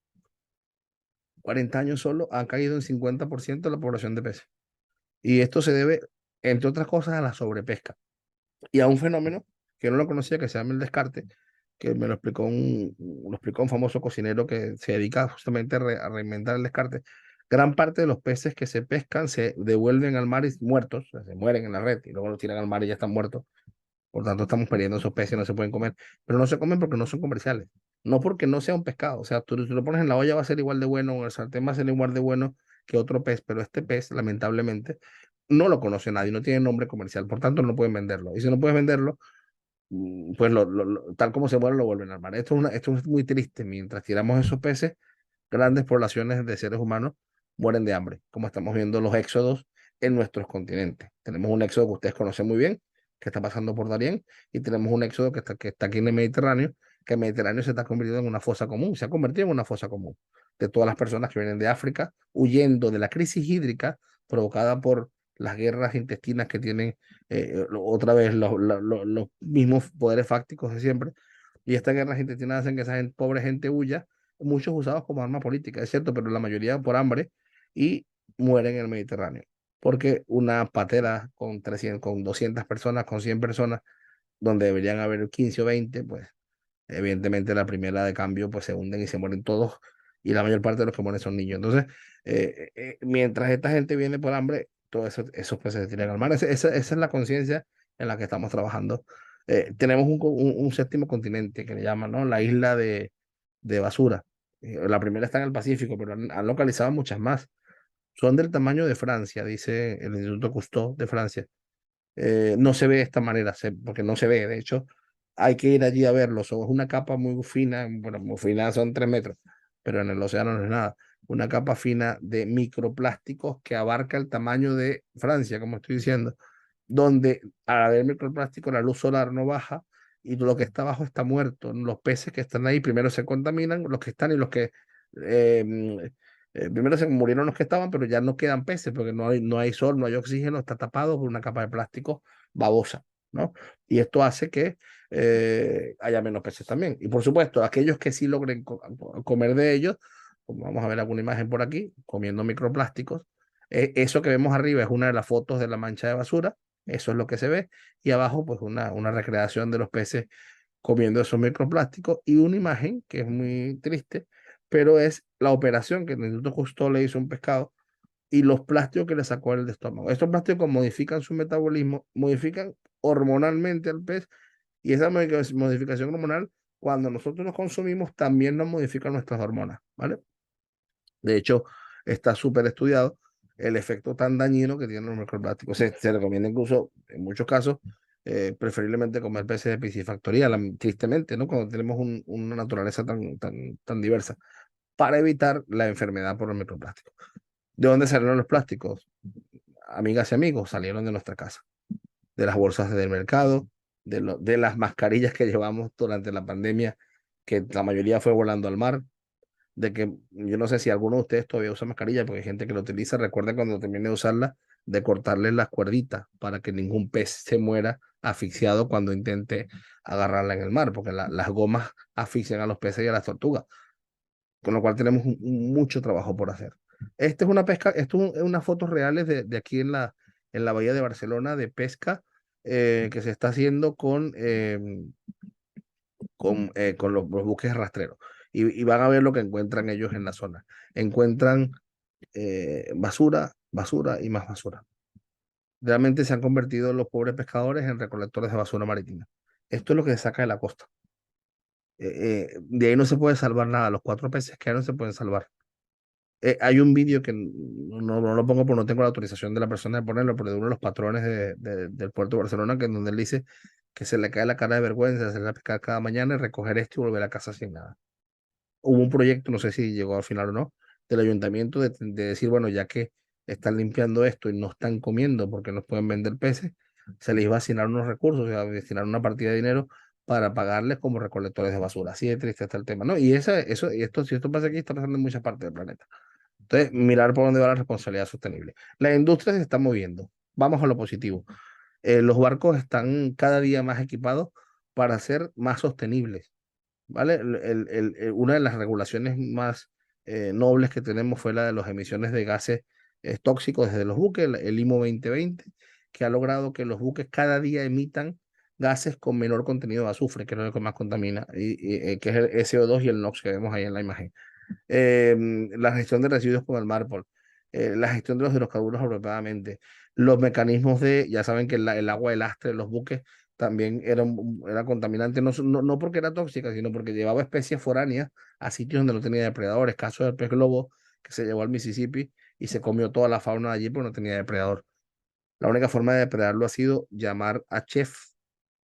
40 años solo, han caído en 50% la población de peces. Y esto se debe, entre otras cosas, a la sobrepesca y a un fenómeno que no lo conocía, que se llama el descarte, que me lo explicó un famoso cocinero que se dedica justamente a reinventar el descarte. Gran parte de los peces que se pescan se devuelven al mar muertos, o sea, se mueren en la red y luego los tiran al mar y ya están muertos. Por tanto, estamos perdiendo esos peces, no se pueden comer. Pero no se comen porque no son comerciales. No porque no sea un pescado. O sea, tú lo pones en la olla, va a ser igual de bueno, o en el sartén va a ser igual de bueno que otro pez, pero este pez, lamentablemente, no lo conoce nadie, no tiene nombre comercial, por tanto no pueden venderlo. Y si no puedes venderlo, pues tal como se muere lo vuelven al mar. Esto es muy triste. Mientras tiramos esos peces, grandes poblaciones de seres humanos mueren de hambre, como estamos viendo los éxodos en nuestros continentes. Tenemos un éxodo que ustedes conocen muy bien, que está pasando por Darién, y tenemos un éxodo que está aquí en el Mediterráneo, que el Mediterráneo se está convirtiendo en una fosa común, se ha convertido en una fosa común de todas las personas que vienen de África, huyendo de la crisis hídrica provocada por las guerras intestinas que tienen otra vez los mismos poderes fácticos de siempre. Y estas guerras intestinas hacen que esa pobre gente huya, muchos usados como arma política, es cierto, pero la mayoría por hambre, y mueren en el Mediterráneo. Porque una patera con 200 personas, con 100 personas, donde deberían haber 15 o 20, pues evidentemente la primera de cambio pues se hunden y se mueren todos y la mayor parte de los que mueren son niños. Entonces, mientras esta gente viene por hambre, todos esos peces se tiran al mar. Esa es la conciencia en la que estamos trabajando. Tenemos un séptimo continente que le llaman, ¿no? La isla de basura. La primera está en el Pacífico, pero han localizado muchas más. Son del tamaño de Francia, dice el Instituto Cousteau de Francia. No se ve de esta manera, porque no se ve, de hecho, hay que ir allí a verlo. Es una capa muy fina, bueno, muy fina son 3 metros, pero en el océano no es nada. Una capa fina de microplásticos que abarca el tamaño de Francia, como estoy diciendo, donde al haber microplástico la luz solar no baja y lo que está abajo está muerto. Los peces que están ahí primero se contaminan, los que están y los que primero se murieron los que estaban, pero ya no quedan peces porque no hay sol, no hay oxígeno, está tapado por una capa de plástico babosa, ¿no? Y esto hace que haya menos peces también. Y por supuesto, aquellos que sí logren comer de ellos, como vamos a ver alguna imagen por aquí, comiendo microplásticos, eso que vemos arriba es una de las fotos de la mancha de basura, eso es lo que se ve, y abajo pues una recreación de los peces comiendo esos microplásticos y una imagen que es muy triste, pero es la operación que el Instituto Cousteau le hizo a un pescado y los plásticos que le sacó el de estómago. Estos plásticos modifican su metabolismo, modifican hormonalmente al pez y esa modificación hormonal, cuando nosotros los consumimos, también nos modifica nuestras hormonas, ¿vale? De hecho, está súper estudiado el efecto tan dañino que tienen los microplásticos. Se recomienda incluso, en muchos casos, preferiblemente comer peces de piscifactoría, tristemente, ¿no? Cuando tenemos una naturaleza tan diversa, para evitar la enfermedad por el microplástico. ¿De dónde salieron los plásticos? Amigas y amigos, salieron de nuestra casa, de las bolsas del mercado, de las mascarillas que llevamos durante la pandemia, que la mayoría fue volando al mar, de que yo no sé si alguno de ustedes todavía usa mascarilla, porque hay gente que lo utiliza. Recuerden cuando termine de usarla, de cortarle las cuerditas para que ningún pez se muera asfixiado cuando intente agarrarla en el mar, porque las gomas asfixian a los peces y a las tortugas, con lo cual tenemos mucho trabajo por hacer. Esta es una pesca, esto es unas fotos reales de aquí en la bahía de Barcelona de pesca que se está haciendo con los buques rastreros. Y van a ver lo que encuentran ellos en la zona. Encuentran basura, basura y más basura. Realmente se han convertido los pobres pescadores en recolectores de basura marítima. Esto es lo que se saca de la costa. De ahí no se puede salvar nada. Los 4 peces que hay no se pueden salvar. Hay un vídeo que no lo pongo porque no tengo la autorización de la persona de ponerlo, pero de uno de los patrones del puerto de Barcelona, que en donde él dice que se le cae la cara de vergüenza hacer a pescar cada mañana y recoger esto y volver a casa sin nada. Hubo un proyecto, no sé si llegó al final o no, del ayuntamiento de decir, bueno, ya que están limpiando esto y no están comiendo porque no pueden vender peces, se les iba a asignar unos recursos, se iba a destinar una partida de dinero para pagarles como recolectores de basura. Así de triste está el tema, ¿no? Si esto pasa aquí, está pasando en muchas partes del planeta. Entonces, mirar por dónde va la responsabilidad sostenible. La industria se está moviendo. Vamos a lo positivo. Los barcos están cada día más equipados para ser más sostenibles. ¿Vale? Una de las regulaciones más nobles que tenemos fue la de las emisiones de gases tóxicos desde los buques, el IMO 2020, que ha logrado que los buques cada día emitan gases con menor contenido de azufre, que es lo que más contamina, que es el SO2 y el NOx que vemos ahí en la imagen. La gestión de residuos con el MARPOL, la gestión de los hidrocarburos apropiadamente, los mecanismos ya saben que el agua de lastre de los buques también era contaminante, no porque era tóxica, sino porque llevaba especies foráneas a sitios donde no tenía depredadores. Caso del pez globo, que se llevó al Mississippi y se comió toda la fauna de allí porque no tenía depredador. La única forma de depredarlo ha sido llamar a chefs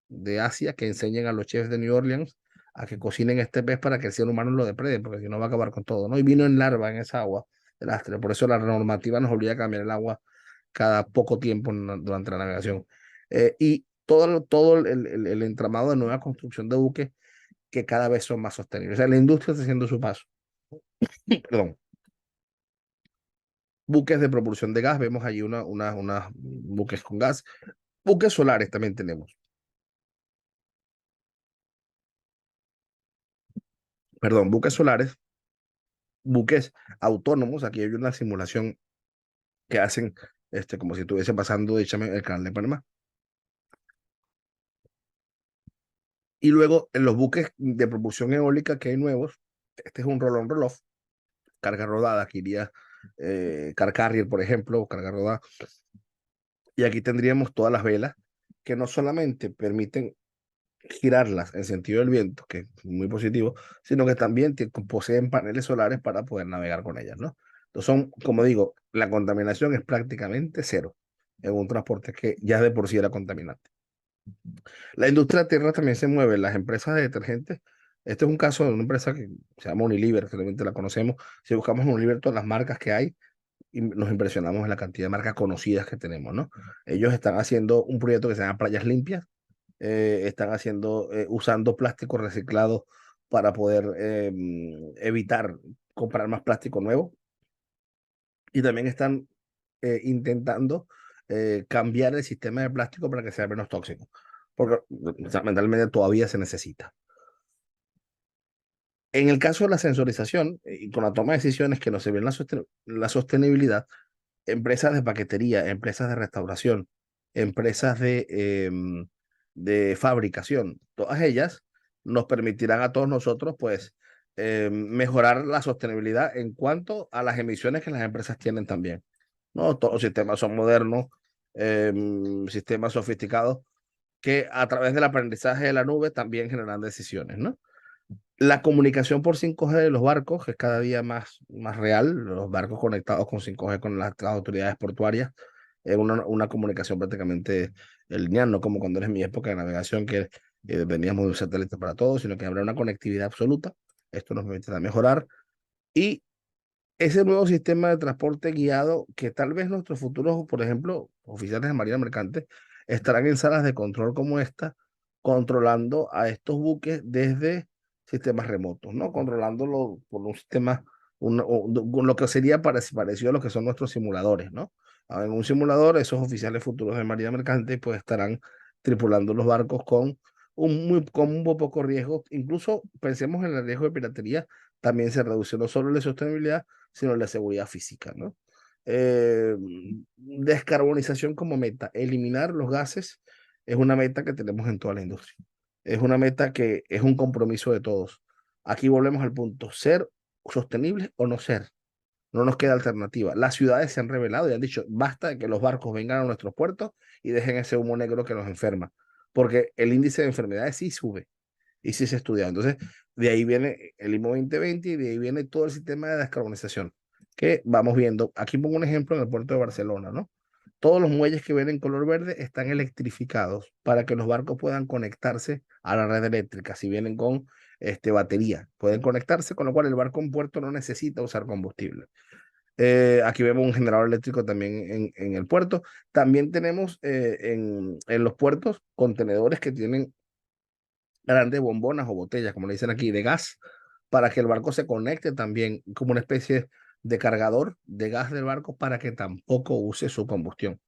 de Asia que enseñen a los chefs de New Orleans a que cocinen este pez para que el ser humano lo deprede, porque si no va a acabar con todo, ¿no? Y vino en larva en esa agua de lastre. Por eso la normativa nos obliga a cambiar el agua cada poco tiempo durante la navegación. Y todo el entramado de nueva construcción de buques que cada vez son más sostenibles. O sea, la industria está haciendo su paso. Perdón. Buques de propulsión de gas, vemos allí unas buques con gas. Buques solares también tenemos. Perdón, buques solares, buques autónomos. Aquí hay una simulación que hacen como si estuviese pasando, échame el canal de Panamá. Y luego en los buques de propulsión eólica que hay nuevos, este es un roll-on roll-off, carga rodada, que iría car carrier, por ejemplo, carga rodada. Y aquí tendríamos todas las velas que no solamente permiten girarlas en sentido del viento, que es muy positivo, sino que también poseen paneles solares para poder navegar con ellas, ¿no? Entonces son, como digo, la contaminación es prácticamente cero en un transporte que ya de por sí era contaminante. La industria de tierra también se mueve, las empresas de detergentes. Este es un caso de una empresa que se llama Unilever, que realmente la conocemos. Si buscamos en Unilever todas las marcas que hay, y nos impresionamos en la cantidad de marcas conocidas que tenemos, ¿no? Ellos están haciendo un proyecto que se llama Playas Limpias, están haciendo, usando plástico reciclado para poder evitar comprar más plástico nuevo, y también están intentando cambiar el sistema de plástico para que sea menos tóxico, porque lamentablemente todavía se necesita. En el caso de la sensorización y con la toma de decisiones que nos sirven la sostenibilidad, empresas de paquetería, empresas de restauración, empresas de fabricación, todas ellas nos permitirán a todos nosotros, pues, mejorar la sostenibilidad en cuanto a las emisiones que las empresas tienen también. ¿No? Todos los sistemas son modernos, sistemas sofisticados que a través del aprendizaje de la nube también generan decisiones, ¿no? La comunicación por 5G de los barcos es cada día más real, los barcos conectados con 5G con las autoridades portuarias, es una comunicación prácticamente lineal, no como cuando era en mi época de navegación que dependíamos de un satélite para todo, sino que habrá una conectividad absoluta. Esto nos permitirá mejorar. Y ese nuevo sistema de transporte guiado, que tal vez nuestros futuros, por ejemplo, oficiales de Marina Mercante, estarán en salas de control como esta, controlando a estos buques desde sistemas remotos, ¿no? Controlándolo por un sistema, lo que sería parecido a lo que son nuestros simuladores, ¿no? En un simulador, esos oficiales futuros de Marina Mercante pues estarán tripulando los barcos con muy poco riesgo. Incluso pensemos en el riesgo de piratería, también se reduce no solo la sostenibilidad, sino la seguridad física, ¿no? Eh, Descarbonización como meta, eliminar los gases es una meta que tenemos en toda la industria. Es una meta que es un compromiso de todos. Aquí volvemos al punto, ser sostenible o no ser. No nos queda alternativa. Las ciudades se han revelado y han dicho, basta de que los barcos vengan a nuestros puertos y dejen ese humo negro que nos enferma, porque el índice de enfermedades sí sube y sí se ha estudiado. Entonces, de ahí viene el IMO 2020 y de ahí viene todo el sistema de descarbonización que vamos viendo. Aquí pongo un ejemplo en el puerto de Barcelona, ¿no? Todos los muelles que ven en color verde están electrificados para que los barcos puedan conectarse a la red eléctrica. Si vienen con batería, pueden conectarse, con lo cual el barco en puerto no necesita usar combustible. Aquí vemos un generador eléctrico también en el puerto. También tenemos en los puertos contenedores que tienen grandes bombonas o botellas, como le dicen aquí, de gas, para que el barco se conecte también como una especie de cargador de gas del barco para que tampoco use su combustión.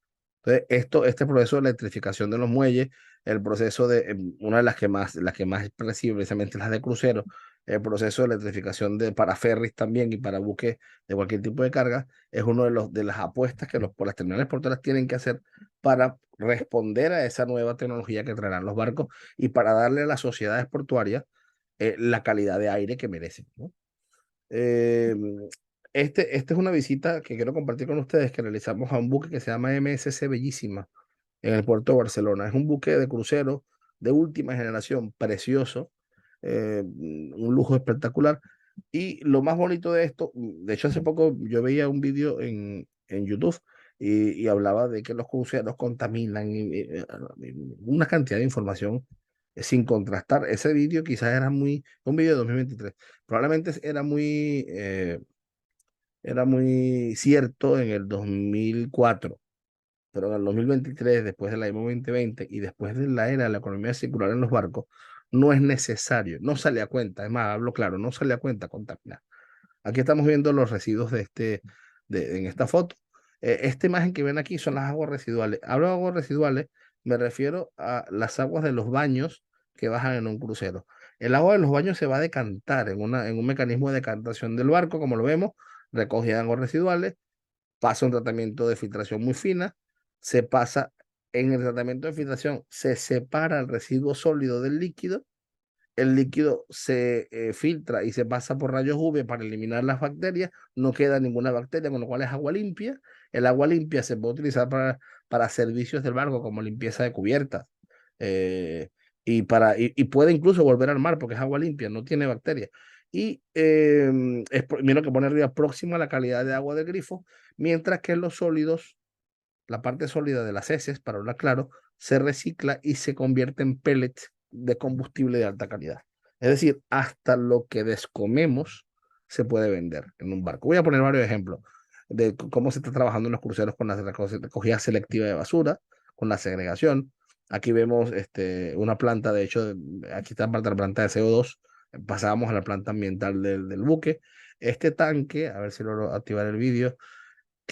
Entonces, este proceso de electrificación de los muelles, el proceso de, una de las que más recibe precisamente las de crucero, el proceso de electrificación para ferries también y para buques de cualquier tipo de carga, es uno de las apuestas que por las terminales portuarias tienen que hacer para responder a esa nueva tecnología que traerán los barcos y para darle a las sociedades portuarias la calidad de aire que merecen, ¿no? Eh, esta es una visita que quiero compartir con ustedes que realizamos a un buque que se llama MSC Bellísima en el puerto de Barcelona. Es un buque de crucero de última generación, precioso, un lujo espectacular. Y lo más bonito de esto, de hecho hace poco yo veía un vídeo en YouTube y hablaba de que los cruceros contaminan una cantidad de información sin contrastar. Ese vídeo quizás un vídeo de 2023, probablemente era muy cierto en el 2004, pero en el 2023, después de la IMO 2020 y después de la era de la economía circular en los barcos, no es necesario, no sale a cuenta, es más, hablo claro, no sale a cuenta contaminar. Aquí estamos viendo los residuos en esta foto. Esta imagen que ven aquí son las aguas residuales. Hablo de aguas residuales, me refiero a las aguas de los baños que bajan en un crucero. El agua de los baños se va a decantar en un mecanismo de decantación del barco, como lo vemos, recogida aguas residuales, pasa un tratamiento de filtración muy fina, se pasa en el tratamiento de filtración, se separa el residuo sólido del líquido el líquido se filtra y se pasa por rayos UV para eliminar las bacterias, no queda ninguna bacteria, con lo cual es agua limpia. El agua limpia se puede utilizar para servicios del barco, como limpieza de cubiertas, eh, y puede incluso volver al mar porque es agua limpia, no tiene bacterias. Y mira que pone arriba próximo a la calidad de agua del grifo, mientras que los sólidos, la parte sólida de las heces, para hablar claro, se recicla y se convierte en pellets de combustible de alta calidad. Es decir, hasta lo que descomemos se puede vender en un barco. Voy a poner varios ejemplos de cómo se está trabajando en los cruceros con la recogida selectiva de basura, con la segregación. Aquí vemos una planta, de hecho, aquí está la planta de CO2, pasábamos a la planta ambiental del buque. Este tanque, a ver si logro activar el vídeo.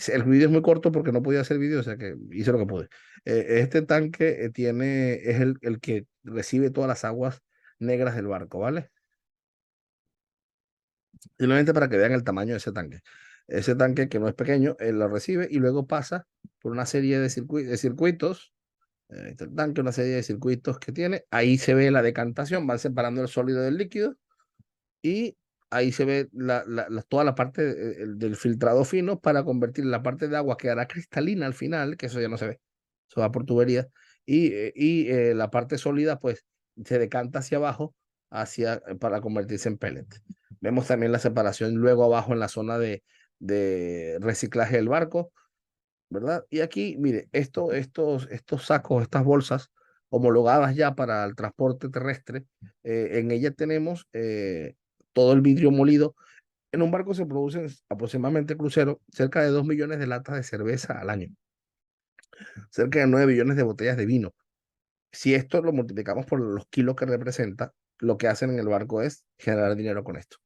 El vídeo es muy corto porque no podía hacer vídeo, o sea que hice lo que pude. Este tanque es el que recibe todas las aguas negras del barco, ¿vale? Simplemente para que vean el tamaño de ese tanque. Ese tanque que no es pequeño, él lo recibe y luego pasa por una serie de circuitos. El tanque, una serie de circuitos que tiene. Ahí se ve la decantación, van separando el sólido del líquido y ahí se ve toda la parte del filtrado fino para convertir la parte de agua que hará cristalina al final, que eso ya no se ve, eso va por tubería, y la parte sólida pues se decanta hacia abajo para convertirse en pellet. Vemos también la separación luego abajo en la zona de reciclaje del barco, ¿verdad? Y aquí, mire, estos sacos, estas bolsas homologadas ya para el transporte terrestre, en ella tenemos todo el vidrio molido. En un barco se producen aproximadamente crucero cerca de 2 millones de latas de cerveza al año, cerca de 9 billones de botellas de vino. Si esto lo multiplicamos por los kilos que representa, lo que hacen en el barco es generar dinero con esto.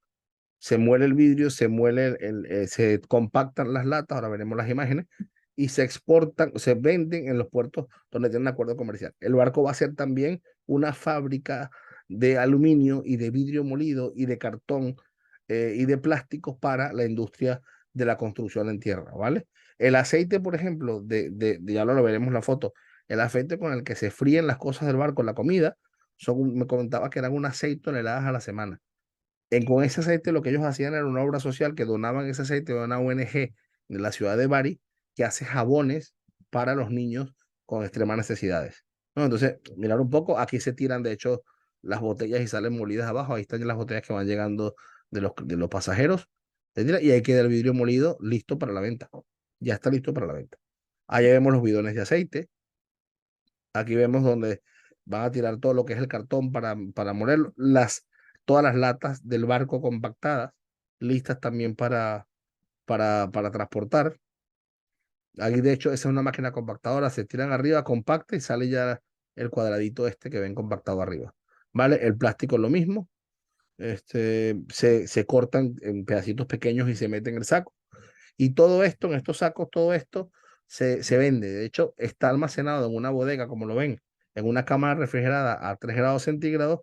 Se muele el vidrio, se compactan las latas, ahora veremos las imágenes, y se exportan, se venden en los puertos donde tienen un acuerdo comercial. El barco va a ser también una fábrica de aluminio y de vidrio molido y de cartón y de plásticos para la industria de la construcción en tierra, ¿vale? El aceite, por ejemplo, ya lo veremos en la foto, el aceite con el que se fríen las cosas del barco, la comida, me comentaba que eran unas 6 toneladas a la semana. Con ese aceite lo que ellos hacían era una obra social que donaban ese aceite a una ONG de la ciudad de Bari que hace jabones para los niños con extremas necesidades. ¿No? Entonces, mirar un poco, aquí se tiran de hecho las botellas y salen molidas abajo, ahí están las botellas que van llegando de los pasajeros, se tira, y ahí queda el vidrio molido listo para la venta. Ya está listo para la venta. Allá vemos los bidones de aceite, aquí vemos donde van a tirar todo lo que es el cartón para molerlo, todas las latas del barco compactadas, listas también para transportar. Aquí, de hecho, esa es una máquina compactadora, se tiran arriba, compacta y sale ya el cuadradito este que ven compactado arriba. ¿Vale? El plástico es lo mismo. Se cortan en pedacitos pequeños y se meten en el saco. Y todo esto, en estos sacos, todo esto se vende. De hecho, está almacenado en una bodega, como lo ven, en una cámara refrigerada a 3 grados centígrados.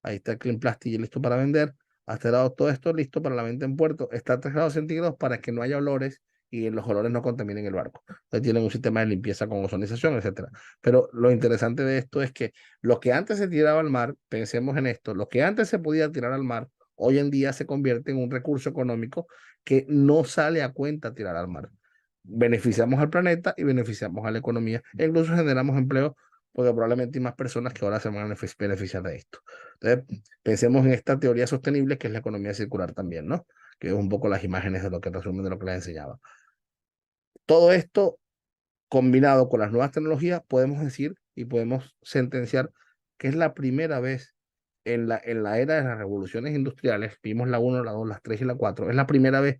Ahí está el Clean Plastic y listo para vender. A este lado todo esto listo para la venta en puerto. Está a 3 grados centígrados para que no haya olores y los olores no contaminen el barco. Entonces tienen un sistema de limpieza con ozonización, etcétera. Pero lo interesante de esto es que lo que antes se tiraba al mar, pensemos en esto, lo que antes se podía tirar al mar, hoy en día se convierte en un recurso económico que no sale a cuenta tirar al mar. Beneficiamos al planeta y beneficiamos a la economía e incluso generamos empleo porque probablemente hay más personas que ahora se van a beneficiar de esto. Entonces, pensemos en esta teoría sostenible que es la economía circular también, ¿no? Que es un poco las imágenes de lo que resumen de lo que les enseñaba. Todo esto combinado con las nuevas tecnologías, podemos decir y podemos sentenciar que es la primera vez en la era de las revoluciones industriales, vimos la 1, la 2, las 3 y la 4, es la primera vez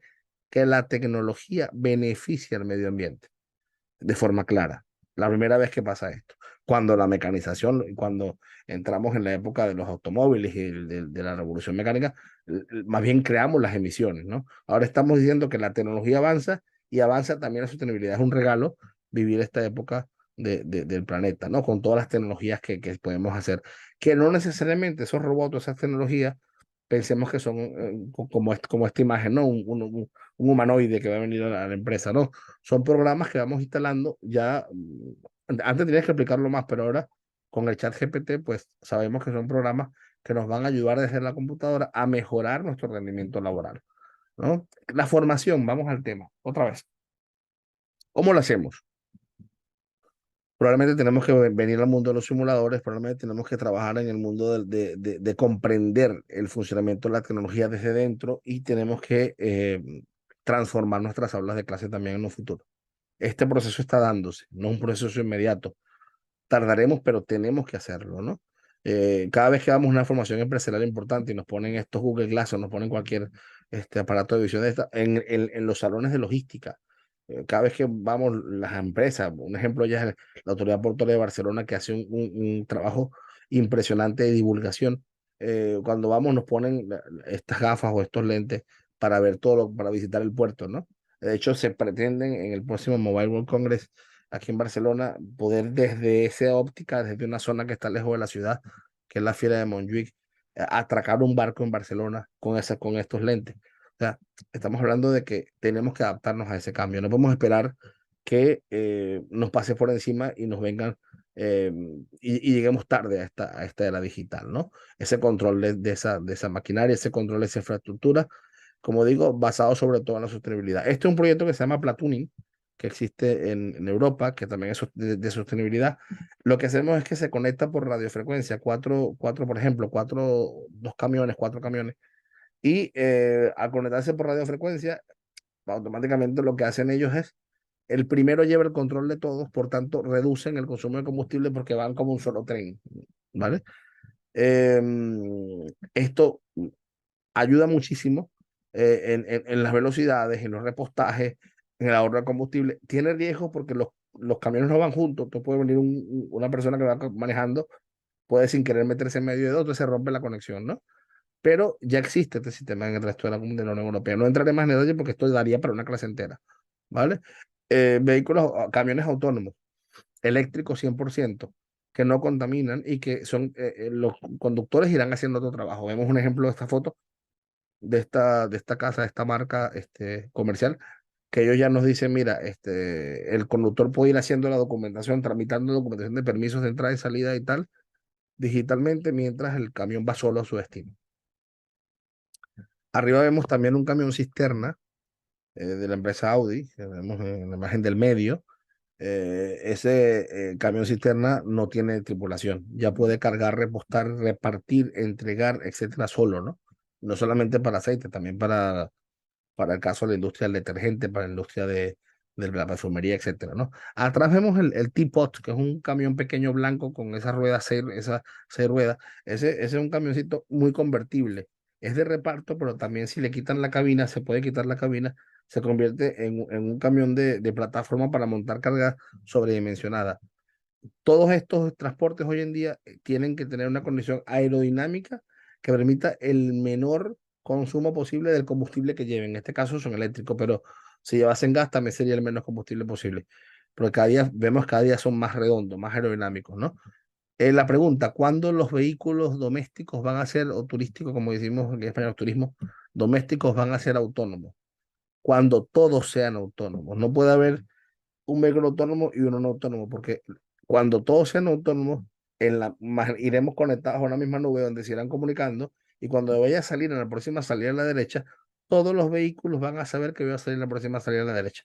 que la tecnología beneficia al medio ambiente de forma clara. La primera vez que pasa esto. Cuando la mecanización, cuando entramos en la época de los automóviles y de la revolución mecánica, más bien creamos las emisiones, ¿no? Ahora estamos diciendo que la tecnología avanza y avanza también la sostenibilidad. Es un regalo vivir esta época del planeta, ¿no? Con todas las tecnologías que podemos hacer. Que no necesariamente esos robots, esas tecnologías, pensemos que son como esta imagen, ¿no? Un humanoide que va a venir a la empresa, ¿no? Son programas que vamos instalando ya. Antes tenías que explicarlo más, pero ahora con el chat GPT, pues sabemos que son programas que nos van a ayudar desde la computadora a mejorar nuestro rendimiento laboral, ¿no? La formación, vamos al tema, otra vez. ¿Cómo lo hacemos? Probablemente tenemos que venir al mundo de los simuladores, probablemente tenemos que trabajar en el mundo de comprender el funcionamiento de la tecnología desde dentro y tenemos que transformar nuestras aulas de clase también en un futuro. Este proceso está dándose, no es un proceso inmediato. Tardaremos, pero tenemos que hacerlo, ¿no? Cada vez que damos una formación empresarial importante y nos ponen estos Google Glass o nos ponen cualquier aparato de visión de esta, en los salones de logística, cada vez que vamos las empresas, un ejemplo ya es la Autoridad Portuaria de Barcelona que hace un trabajo impresionante de divulgación. Cuando vamos nos ponen estas gafas o estos lentes para ver todo, para visitar el puerto, ¿no? De hecho, se pretenden en el próximo Mobile World Congress aquí en Barcelona, poder desde esa óptica, desde una zona que está lejos de la ciudad, que es la Fiera de Montjuic, atracar un barco en Barcelona con estos lentes. O sea, estamos hablando de que tenemos que adaptarnos a ese cambio. No podemos esperar que nos pase por encima y nos vengan eh, y lleguemos tarde a esta era digital, ¿no? Ese control de esa maquinaria, ese control de esa infraestructura, como digo, basado sobre todo en la sostenibilidad. Este es un proyecto que se llama Platooning, que existe en Europa, que también es de sostenibilidad. Lo que hacemos es que se conecta por radiofrecuencia, por ejemplo, cuatro camiones, y al conectarse por radiofrecuencia, automáticamente lo que hacen ellos es, el primero lleva el control de todos, por tanto, reducen el consumo de combustible porque van como un solo tren, ¿vale? Eh, Esto ayuda muchísimo en las velocidades, en los repostajes, en el ahorro de combustible. Tiene riesgo porque los camiones no van juntos. Tú puede venir una persona que va manejando, puede sin querer meterse en medio de otro, se rompe la conexión, ¿no? Pero ya existe este sistema en el resto de la Unión Europea. No entraré más en detalle porque esto daría para una clase entera, ¿vale? Camiones autónomos, eléctricos 100%, que no contaminan y que son, los conductores irán haciendo otro trabajo. Vemos un ejemplo de esta foto de esta casa, de esta marca comercial, que ellos ya nos dicen, mira, el conductor puede ir haciendo la documentación, tramitando documentación de permisos de entrada y salida y tal, digitalmente, mientras el camión va solo a su destino. Arriba vemos también un camión cisterna de la empresa Audi, que vemos en la imagen del medio. Ese camión cisterna no tiene tripulación, ya puede cargar, repostar, repartir, entregar, etcétera, solo, ¿no? No solamente para aceite, también para el caso de la industria del detergente, para la industria de la perfumería, etcétera, ¿no? Atrás vemos el Teapot, que es un camión pequeño blanco con esas ruedas, esas seis ruedas. Ese es un camioncito muy convertible. Es de reparto, pero también si le quitan la cabina, se puede quitar la cabina, se convierte en un camión de plataforma para montar carga sobredimensionada. Todos estos transportes hoy en día tienen que tener una condición aerodinámica que permita el menor consumo posible del combustible que lleven. En este caso son eléctricos, pero si llevasen gas también sería el menos combustible posible. Porque cada día son más redondos, más aerodinámicos, ¿no? La pregunta, ¿cuándo los vehículos domésticos van a ser, o turísticos, como decimos en español, turismo, domésticos van a ser autónomos? Cuando todos sean autónomos. No puede haber un vehículo autónomo y uno no autónomo, porque cuando todos sean autónomos, iremos conectados a una misma nube donde se irán comunicando y cuando vaya a salir en la próxima salida a la derecha, todos los vehículos van a saber que voy a salir en la próxima salida a la derecha.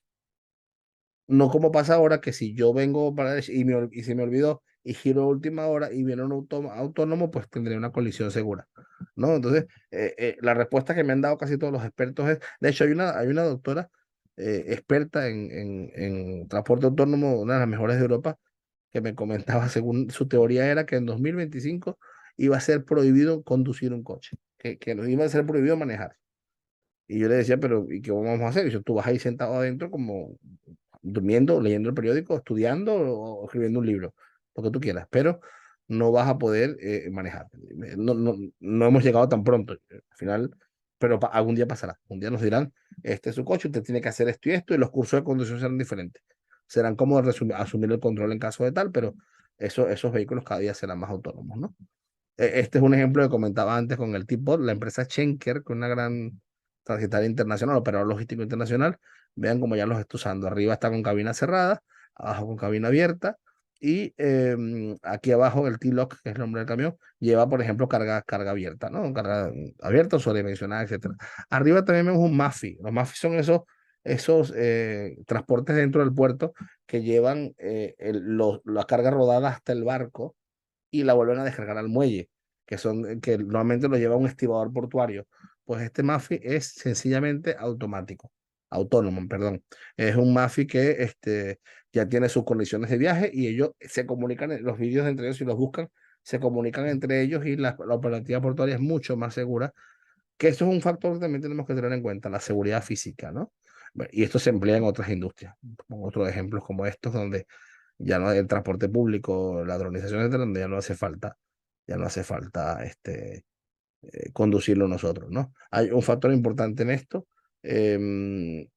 No como pasa ahora que si yo vengo para la derecha y se me olvidó y giro a última hora y viene un autónomo, pues tendré una colisión segura, ¿no? Entonces, la respuesta que me han dado casi todos los expertos es, de hecho, hay una doctora experta en transporte autónomo, una de las mejores de Europa, que me comentaba, según su teoría era que en 2025 iba a ser prohibido conducir un coche, que no iba a ser prohibido manejar. Y yo le decía, pero ¿y qué vamos a hacer? Y yo, tú vas ahí sentado adentro como durmiendo, leyendo el periódico, estudiando o escribiendo un libro, lo que tú quieras, pero no vas a poder manejar. No hemos llegado tan pronto, al final, pero algún día pasará. Un día nos dirán, este es su coche, usted tiene que hacer esto y los cursos de conducción serán diferentes. Serán como asumir el control en caso de tal, pero esos vehículos cada día serán más autónomos, ¿no? Este es un ejemplo que comentaba antes con el tipo, la empresa Schenker, que es una gran transitaria internacional, operador logístico internacional. Vean cómo ya los está usando. Arriba está con cabina cerrada, abajo con cabina abierta. Y aquí abajo el T-Lock, que es el nombre del camión, lleva, por ejemplo, carga abierta, ¿no? Carga abierta o sobredimensionada, etcétera. Arriba también vemos un MAFI. Los MAFI son esos transportes dentro del puerto que llevan la carga rodada hasta el barco y la vuelven a descargar al muelle, que normalmente lo lleva un estibador portuario. Pues este MAFI es sencillamente autónomo, perdón. Es un MAFI que ya tiene sus condiciones de viaje y ellos se comunican, los vídeos entre ellos, si los buscan, se comunican entre ellos y la operativa portuaria es mucho más segura, que eso es un factor que también tenemos que tener en cuenta, la seguridad física, ¿no? Bueno, y esto se emplea en otras industrias, como otros ejemplos como estos, donde ya no hay el transporte público, la dronización, etcétera, donde ya no hace falta conducirlo nosotros, ¿no? Hay un factor importante en esto.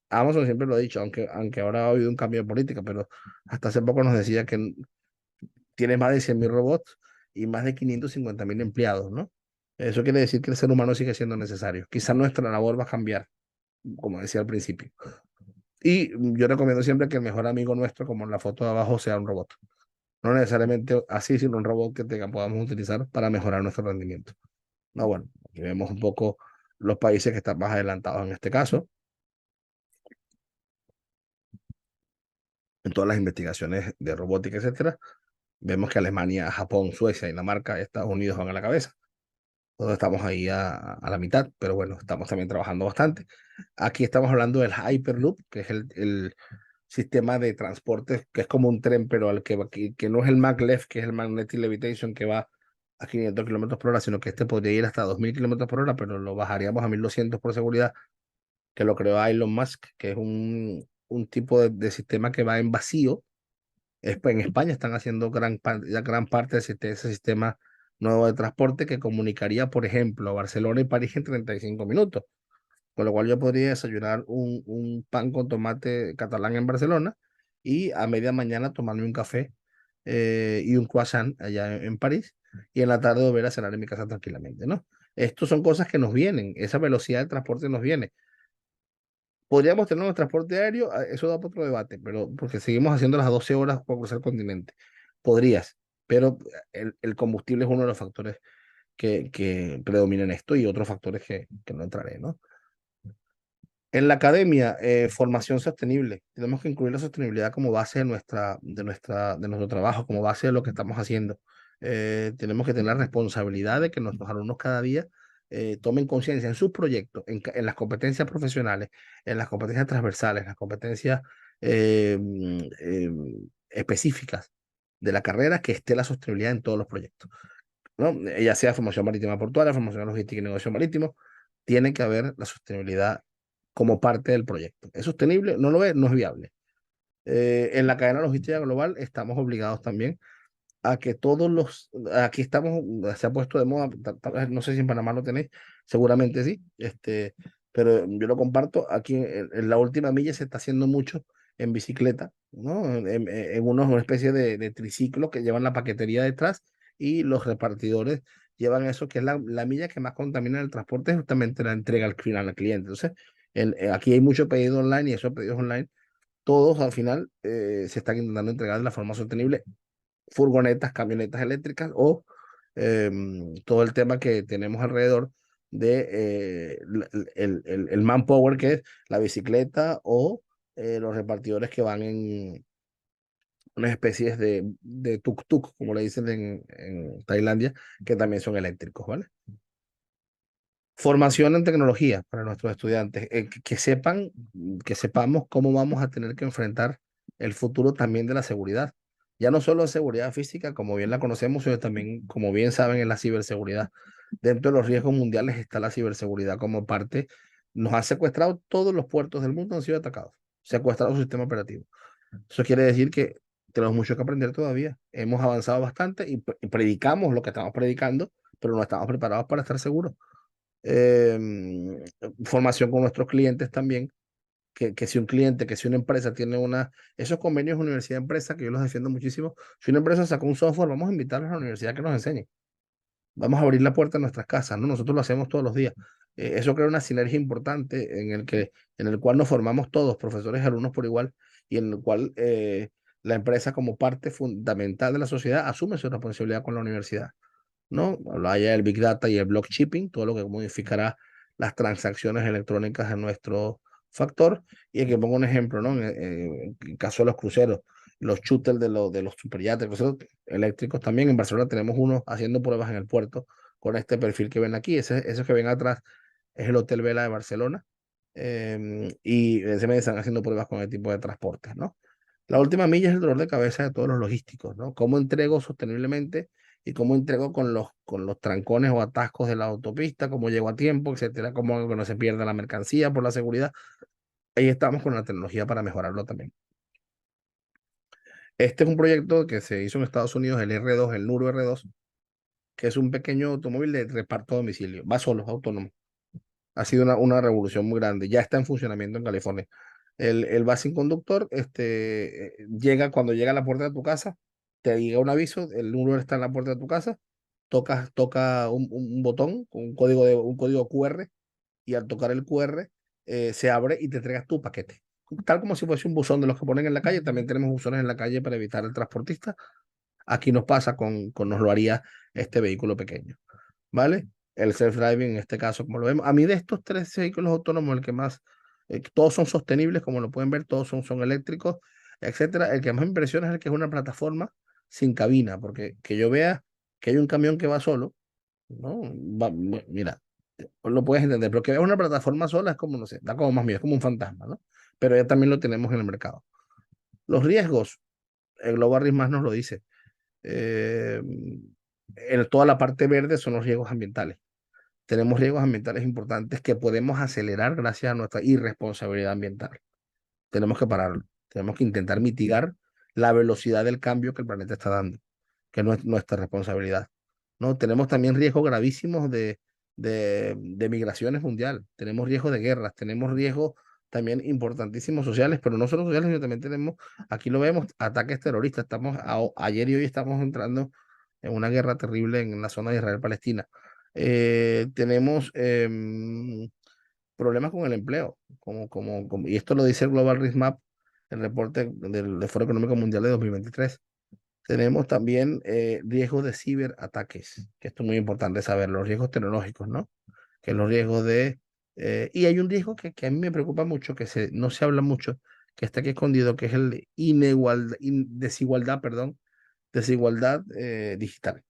Amazon siempre lo ha dicho, aunque ahora ha habido un cambio de política, pero hasta hace poco nos decía que tiene más de 100.000 robots y más de 550.000 empleados, ¿no? Eso quiere decir que el ser humano sigue siendo necesario. Quizás nuestra labor va a cambiar, como decía al principio. Y yo recomiendo siempre que el mejor amigo nuestro, como en la foto de abajo, sea un robot. No necesariamente así, sino un robot podamos utilizar para mejorar nuestro rendimiento. No, bueno, aquí vemos un poco los países que están más adelantados en este caso, en todas las investigaciones de robótica, etcétera. Vemos que Alemania, Japón, Suecia, Dinamarca, Estados Unidos van a la cabeza. Todos estamos ahí a la mitad, pero bueno, estamos también trabajando bastante. Aquí estamos hablando del Hyperloop, que es el sistema de transporte, que es como un tren, pero que no es el maglev, que es el magnetic levitation, que va a 500 kilómetros por hora, sino que este podría ir hasta 2.000 kilómetros por hora, pero lo bajaríamos a 1.200 por seguridad, que lo creó Elon Musk, que es un tipo de sistema que va en vacío. En España están haciendo ya gran parte de ese sistema nuevo de transporte que comunicaría, por ejemplo, Barcelona y París en 35 minutos. Con lo cual yo podría desayunar un pan con tomate catalán en Barcelona y a media mañana tomarme un café y un croissant allá en París y en la tarde volver a cenar en mi casa tranquilamente, ¿no? Estos son cosas que nos vienen, esa velocidad del transporte nos viene. Podríamos tener un transporte aéreo, eso da para otro debate, pero porque seguimos haciendo las 12 horas para cruzar el continente. Podrías, pero el combustible es uno de los factores que predominan esto y otros factores que no entraré, ¿no? En la academia, formación sostenible. Tenemos que incluir la sostenibilidad como base de nuestro trabajo, como base de lo que estamos haciendo. Tenemos que tener la responsabilidad de que nuestros alumnos cada día tomen conciencia en sus proyectos, en las competencias profesionales, en las competencias transversales, las competencias específicas de la carrera, que esté la sostenibilidad en todos los proyectos, ¿no? Ya sea formación marítima portuaria, formación logística y negocio marítimo, tiene que haber la sostenibilidad como parte del proyecto. ¿Es sostenible? No lo es, no es viable. En la cadena logística global estamos obligados también a que aquí estamos, se ha puesto de moda, tal vez, no sé si en Panamá lo tenéis, seguramente sí, pero yo lo comparto, aquí en la última milla se está haciendo mucho en bicicleta, ¿no? Una especie de triciclo que llevan la paquetería detrás y los repartidores llevan eso, que es la milla que más contamina el transporte, es justamente la entrega al final al cliente. Entonces, aquí hay mucho pedido online y esos pedidos online, todos al final se están intentando entregar de la forma sostenible, furgonetas, camionetas eléctricas o todo el tema que tenemos alrededor de el manpower, que es la bicicleta o los repartidores que van en unas especies de tuk-tuk, como le dicen en Tailandia, que también son eléctricos, ¿vale? Formación en tecnología para nuestros estudiantes, que sepamos cómo vamos a tener que enfrentar el futuro también de la seguridad. Ya no solo en seguridad física, como bien la conocemos, sino también, como bien saben, en la ciberseguridad. Dentro de los riesgos mundiales está la ciberseguridad como parte. Nos han secuestrado todos los puertos del mundo, han sido atacados, secuestrado su sistema operativo. Eso quiere decir que tenemos mucho que aprender todavía. Hemos avanzado bastante y predicamos lo que estamos predicando, pero no estamos preparados para estar seguros. eh, Formación con nuestros clientes también, que si un cliente, que si una empresa tiene esos convenios universidad-empresa, que yo los defiendo muchísimo, si una empresa sacó un software, vamos a invitarlos a la universidad que nos enseñe, vamos a abrir la puerta a nuestras casas, ¿no? Nosotros lo hacemos todos los días. Eso crea una sinergia importante en el cual nos formamos todos, profesores y alumnos por igual, y en el cual la empresa como parte fundamental de la sociedad asume su responsabilidad con la universidad, ¿no? Hablaba ya del Big Data y el blockchain, todo lo que modificará las transacciones electrónicas en nuestro factor. Y aquí pongo un ejemplo, ¿no? En el caso de los cruceros, los shuttles de los superyates, cruceros eléctricos también. En Barcelona tenemos uno haciendo pruebas en el puerto con este perfil que ven aquí. Esos que ven atrás es el Hotel Vela de Barcelona. Y ese me están haciendo pruebas con el tipo de transportes, ¿no? La última milla es el dolor de cabeza de todos los logísticos, ¿no? ¿Cómo entrego sosteniblemente y cómo entrego con los trancones o atascos de la autopista, cómo llego a tiempo, etcétera, cómo hago que no se pierda la mercancía por la seguridad? Ahí estamos con la tecnología para mejorarlo también. Este es un proyecto que se hizo en Estados Unidos, el R2, el Nuro R2, que es un pequeño automóvil de reparto a domicilio. Va solo, es autónomo. Ha sido una revolución muy grande. Ya está en funcionamiento en California. El va sin conductor, llega cuando llega a la puerta de tu casa, te llega un aviso, el número está en la puerta de tu casa, toca un botón con un código QR y al tocar el QR se abre y te entregas tu paquete. Tal como si fuese un buzón de los que ponen en la calle, también tenemos buzones en la calle para evitar el transportista. Aquí nos pasa nos lo haría este vehículo pequeño. ¿Vale? El self-driving en este caso, como lo vemos. A mí de estos tres vehículos autónomos, el que más, todos son sostenibles, como lo pueden ver, todos son eléctricos, etcétera. El que más me impresiona es el que es una plataforma sin cabina, porque que yo vea que hay un camión que va solo, ¿no? Mira, lo puedes entender, pero que vea una plataforma sola es como, no sé, da como más miedo, es como un fantasma, ¿no? Pero ya también lo tenemos en el mercado. Los riesgos, el Global Risk Más nos lo dice. Eh, en toda la parte verde son los riesgos ambientales. Tenemos riesgos ambientales importantes que podemos acelerar gracias a nuestra irresponsabilidad ambiental. Tenemos que pararlo. Tenemos que intentar mitigar la velocidad del cambio que el planeta está dando, que no es nuestra responsabilidad. ¿No? Tenemos también riesgos gravísimos de migraciones mundial. Tenemos riesgos de guerras. Tenemos riesgos también importantísimos sociales, pero no solo sociales, sino también tenemos, aquí lo vemos, ataques terroristas. Ayer y hoy estamos entrando en una guerra terrible en la zona de Israel-Palestina. Tenemos problemas con el empleo, y esto lo dice el Global Risk Map, el reporte del Foro Económico Mundial de 2023. Tenemos también riesgos de ciberataques, que esto es muy importante saber, los riesgos tecnológicos, ¿no? Que los riesgos y hay un riesgo que a mí me preocupa mucho, no se habla mucho, que está aquí escondido, que es el de desigualdad, perdón, desigualdad digital.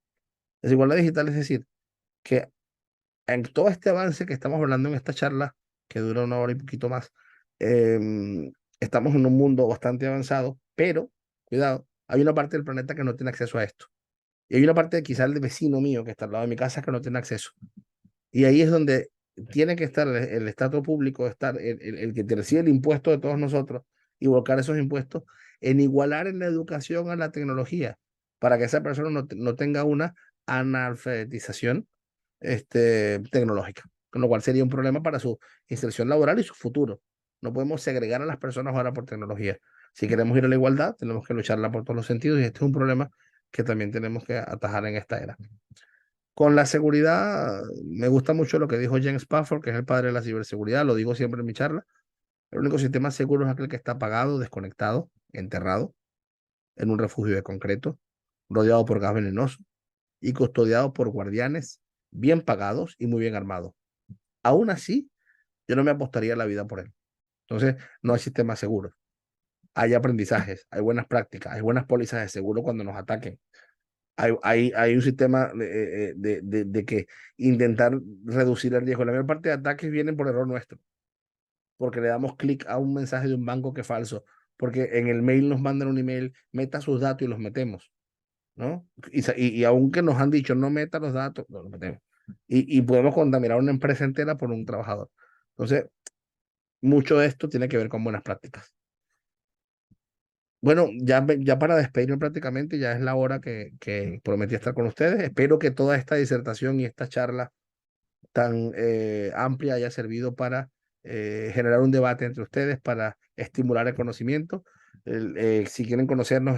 Desigualdad digital es decir, que en todo este avance que estamos hablando en esta charla, que dura una hora y poquito más, estamos en un mundo bastante avanzado, pero, cuidado, hay una parte del planeta que no tiene acceso a esto. Y hay una parte, quizás el vecino mío que está al lado de mi casa, que no tiene acceso. Y ahí es donde tiene que estar el Estado público, estar el que te recibe el impuesto de todos nosotros y volcar esos impuestos en igualar en la educación a la tecnología, para que esa persona no tenga una analfabetización tecnológica, con lo cual sería un problema para su inserción laboral y su futuro. No podemos segregar a las personas ahora por tecnología. Si queremos ir a la igualdad, tenemos que lucharla por todos los sentidos y este es un problema que también tenemos que atajar en esta era. Con la seguridad, me gusta mucho lo que dijo James Spafford, que es el padre de la ciberseguridad, lo digo siempre en mi charla. El único sistema seguro es aquel que está apagado, desconectado, enterrado en un refugio de concreto, rodeado por gas venenoso y custodiado por guardianes bien pagados y muy bien armados. Aún así, yo no me apostaría la vida por él. Entonces, no hay sistemas seguros. Hay aprendizajes, hay buenas prácticas, hay buenas pólizas de seguro cuando nos ataquen. Hay un sistema de que intentar reducir el riesgo. La mayor parte de ataques vienen por error nuestro, porque le damos clic a un mensaje de un banco que es falso, porque en el mail nos mandan un email, meta sus datos y los metemos, ¿no? Y aunque nos han dicho no meta los datos, no los metemos. Y podemos contaminar una empresa entera por un trabajador. Entonces, mucho de esto tiene que ver con buenas prácticas. Bueno, ya para despedirme prácticamente, ya es la hora que prometí estar con ustedes. Espero que toda esta disertación y esta charla tan amplia haya servido para generar un debate entre ustedes, para estimular el conocimiento. Si quieren conocernos,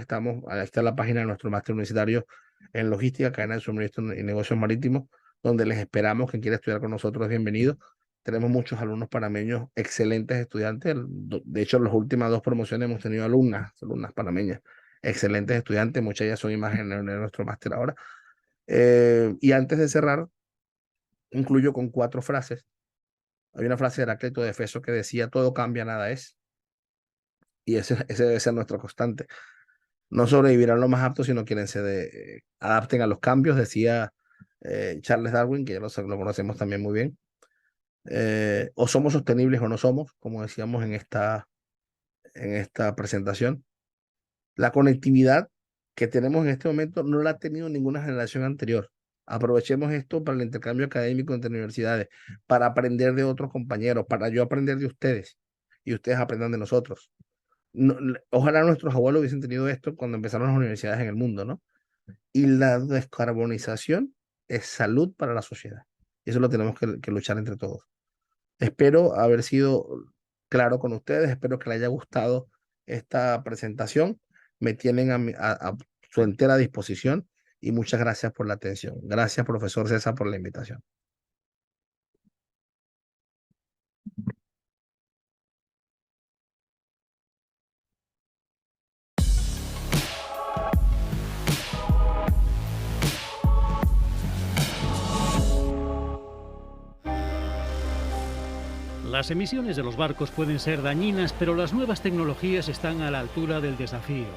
ahí está la página de nuestro máster universitario en logística, cadena de suministro y negocios marítimos, donde les esperamos. Quien quiera estudiar con nosotros es bienvenido. Tenemos muchos alumnos panameños, excelentes estudiantes. De hecho, en las últimas dos promociones hemos tenido alumnas panameñas excelentes estudiantes, muchas de ellas son imágenes de nuestro máster ahora. Y antes de cerrar, incluyo con 4 frases. Hay una frase de Heráclito de Éfeso que decía: todo cambia, nada es. Y ese debe ser nuestro constante. No sobrevivirán los más aptos, sino quienes se adapten a los cambios, decía Charles Darwin, que ya lo conocemos también muy bien. O somos sostenibles o no somos, como decíamos en esta presentación. La conectividad que tenemos en este momento no la ha tenido ninguna generación anterior. Aprovechemos esto para el intercambio académico entre universidades, para aprender de otros compañeros, para yo aprender de ustedes y ustedes aprendan de nosotros. No, ojalá nuestros abuelos hubiesen tenido esto cuando empezaron las universidades en el mundo, ¿no? Y la descarbonización es salud para la sociedad. Y eso lo tenemos que luchar entre todos. Espero haber sido claro con ustedes, espero que les haya gustado esta presentación. Me tienen a su entera disposición y muchas gracias por la atención. Gracias, profesor César, por la invitación. Las emisiones de los barcos pueden ser dañinas, pero las nuevas tecnologías están a la altura del desafío.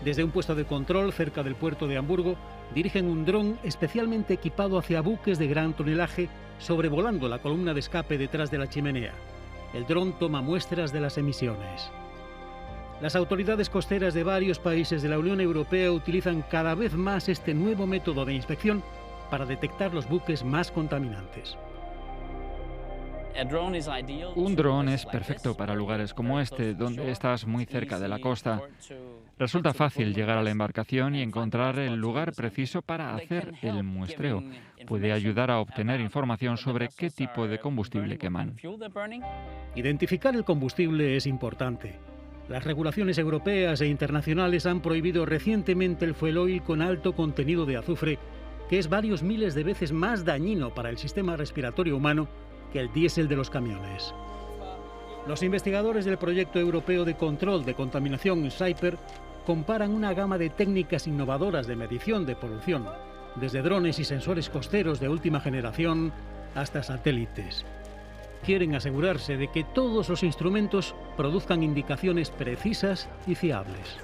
Desde un puesto de control cerca del puerto de Hamburgo, dirigen un dron especialmente equipado hacia buques de gran tonelaje, sobrevolando la columna de escape detrás de la chimenea. El dron toma muestras de las emisiones. Las autoridades costeras de varios países de la Unión Europea utilizan cada vez más este nuevo método de inspección para detectar los buques más contaminantes. Un dron es perfecto para lugares como este, donde estás muy cerca de la costa. Resulta fácil llegar a la embarcación y encontrar el lugar preciso para hacer el muestreo. Puede ayudar a obtener información sobre qué tipo de combustible queman. Identificar el combustible es importante. Las regulaciones europeas e internacionales han prohibido recientemente el fuel oil con alto contenido de azufre, que es varios miles de veces más dañino para el sistema respiratorio humano que el diésel de los camiones. Los investigadores del proyecto europeo de control de contaminación SAIPER comparan una gama de técnicas innovadoras de medición de polución, desde drones y sensores costeros de última generación hasta satélites. Quieren asegurarse de que todos los instrumentos produzcan indicaciones precisas y fiables.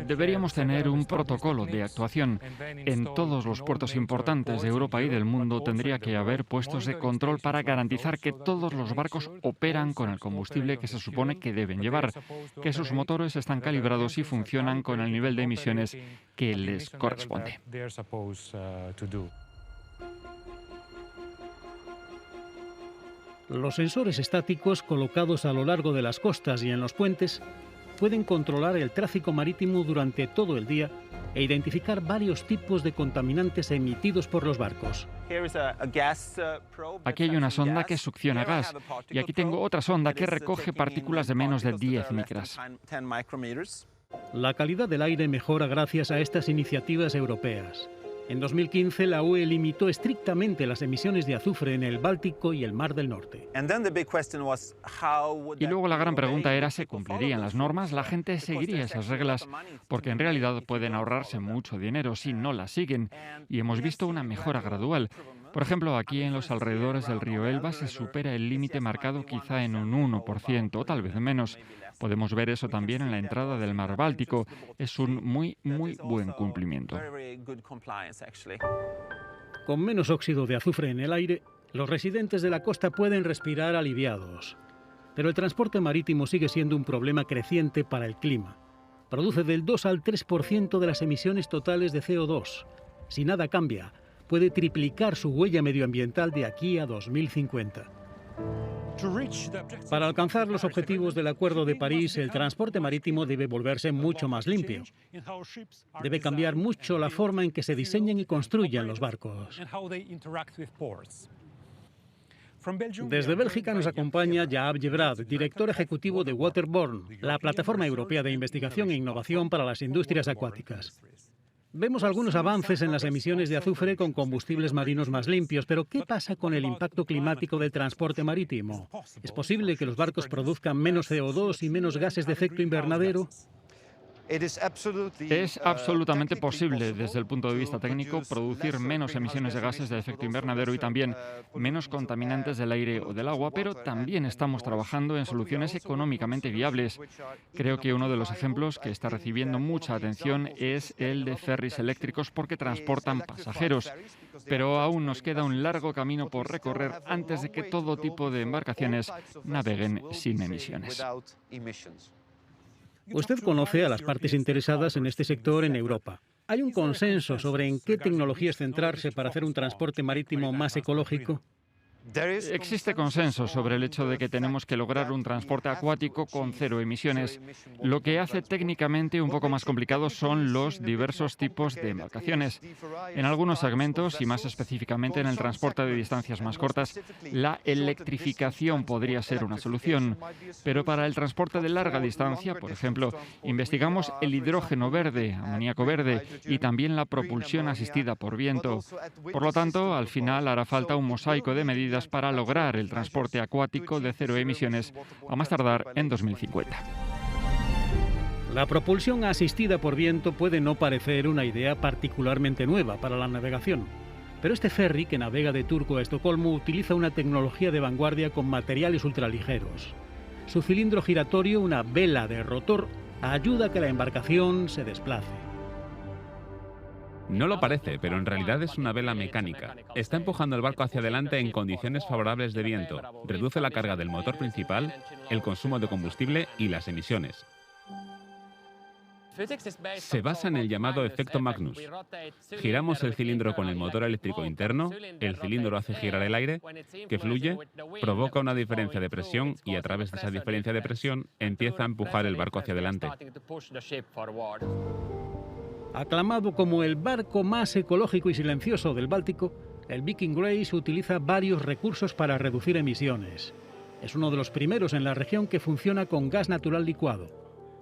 Deberíamos tener un protocolo de actuación. En todos los puertos importantes de Europa y del mundo tendría que haber puestos de control para garantizar que todos los barcos operan con el combustible que se supone que deben llevar, que sus motores están calibrados y funcionan con el nivel de emisiones que les corresponde. Los sensores estáticos colocados a lo largo de las costas y en los puentes pueden controlar el tráfico marítimo durante todo el día e identificar varios tipos de contaminantes emitidos por los barcos. Aquí hay una sonda que succiona gas y aquí tengo otra sonda que recoge partículas de menos de 10 micras. La calidad del aire mejora gracias a estas iniciativas europeas. En 2015, la UE limitó estrictamente las emisiones de azufre en el Báltico y el Mar del Norte. Y luego la gran pregunta era, ¿se cumplirían las normas? ¿La gente seguiría esas reglas? Porque en realidad pueden ahorrarse mucho dinero si no las siguen. Y hemos visto una mejora gradual. Por ejemplo, aquí en los alrededores del río Elba se supera el límite marcado quizá en un 1%, o tal vez menos. Podemos ver eso también en la entrada del Mar Báltico. Es un muy buen cumplimiento. Con menos óxido de azufre en el aire, los residentes de la costa pueden respirar aliviados. Pero el transporte marítimo sigue siendo un problema creciente para el clima. Produce del 2 al 3% de las emisiones totales de CO2. Si nada cambia, puede triplicar su huella medioambiental de aquí a 2050. Para alcanzar los objetivos del Acuerdo de París, el transporte marítimo debe volverse mucho más limpio. Debe cambiar mucho la forma en que se diseñan y construyen los barcos. Desde Bélgica nos acompaña Jaap Gebraad, director ejecutivo de Waterborne, la plataforma europea de investigación e innovación para las industrias acuáticas. Vemos algunos avances en las emisiones de azufre con combustibles marinos más limpios, pero ¿qué pasa con el impacto climático del transporte marítimo? ¿Es posible que los barcos produzcan menos CO2 y menos gases de efecto invernadero? Es absolutamente posible, desde el punto de vista técnico, producir menos emisiones de gases de efecto invernadero y también menos contaminantes del aire o del agua, pero también estamos trabajando en soluciones económicamente viables. Creo que uno de los ejemplos que está recibiendo mucha atención es el de ferries eléctricos porque transportan pasajeros. Pero aún nos queda un largo camino por recorrer antes de que todo tipo de embarcaciones naveguen sin emisiones. Usted conoce a las partes interesadas en este sector en Europa. ¿Hay un consenso sobre en qué tecnologías centrarse para hacer un transporte marítimo más ecológico? Existe consenso sobre el hecho de que tenemos que lograr un transporte acuático con cero emisiones. Lo que hace técnicamente un poco más complicado son los diversos tipos de embarcaciones. En algunos segmentos, y más específicamente en el transporte de distancias más cortas, la electrificación podría ser una solución. Pero para el transporte de larga distancia, por ejemplo, investigamos el hidrógeno verde, amoníaco verde, y también la propulsión asistida por viento. Por lo tanto, al final hará falta un mosaico de medidas para lograr el transporte acuático de cero emisiones a más tardar en 2050. La propulsión asistida por viento puede no parecer una idea particularmente nueva para la navegación, pero este ferry que navega de Turku a Estocolmo utiliza una tecnología de vanguardia con materiales ultraligeros. Su cilindro giratorio, una vela de rotor, ayuda a que la embarcación se desplace. No lo parece, pero en realidad es una vela mecánica. Está empujando el barco hacia adelante en condiciones favorables de viento. Reduce la carga del motor principal, el consumo de combustible y las emisiones. Se basa en el llamado efecto Magnus. Giramos el cilindro con el motor eléctrico interno, el cilindro hace girar el aire, que fluye, provoca una diferencia de presión y a través de esa diferencia de presión empieza a empujar el barco hacia adelante. Aclamado como el barco más ecológico y silencioso del Báltico, el Viking Grace utiliza varios recursos para reducir emisiones. Es uno de los primeros en la región que funciona con gas natural licuado.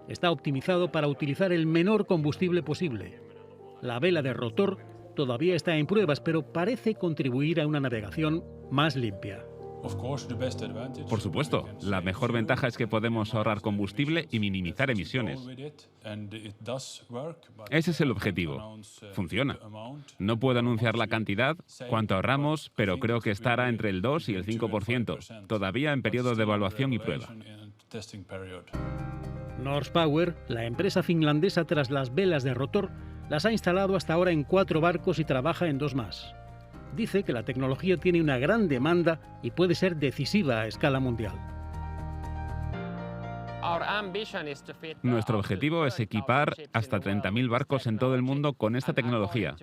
Está optimizado para utilizar el menor combustible posible. La vela de rotor todavía está en pruebas, pero parece contribuir a una navegación más limpia. Por supuesto, la mejor ventaja es que podemos ahorrar combustible y minimizar emisiones. Ese es el objetivo. Funciona. No puedo anunciar la cantidad, cuánto ahorramos, pero creo que estará entre el 2 y el 5%, todavía en periodo de evaluación y prueba. Norsepower, la empresa finlandesa tras las velas de rotor, las ha instalado hasta ahora en 4 barcos y trabaja en 2 más. Dice que la tecnología tiene una gran demanda y puede ser decisiva a escala mundial. Nuestro objetivo es equipar hasta 30.000 barcos en todo el mundo con esta tecnología.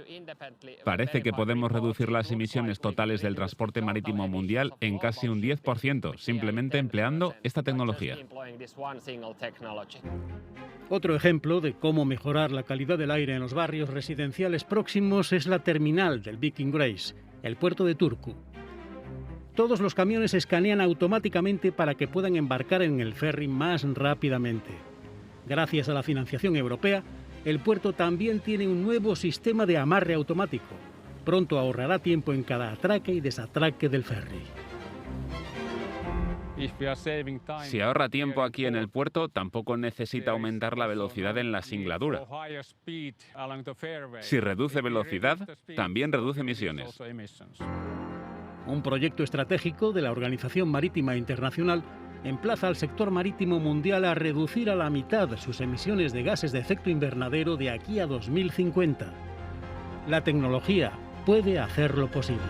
Parece que podemos reducir las emisiones totales del transporte marítimo mundial en casi un 10%, simplemente empleando esta tecnología. Otro ejemplo de cómo mejorar la calidad del aire en los barrios residenciales próximos es la terminal del Viking Grace, el puerto de Turku. Todos los camiones escanean automáticamente para que puedan embarcar en el ferry más rápidamente. Gracias a la financiación europea, el puerto también tiene un nuevo sistema de amarre automático. Pronto ahorrará tiempo en cada atraque y desatraque del ferry. Si ahorra tiempo aquí en el puerto, tampoco necesita aumentar la velocidad en la singladura. Si reduce velocidad, también reduce emisiones. Un proyecto estratégico de la Organización Marítima Internacional emplaza al sector marítimo mundial a reducir a la mitad sus emisiones de gases de efecto invernadero de aquí a 2050. La tecnología puede hacerlo posible.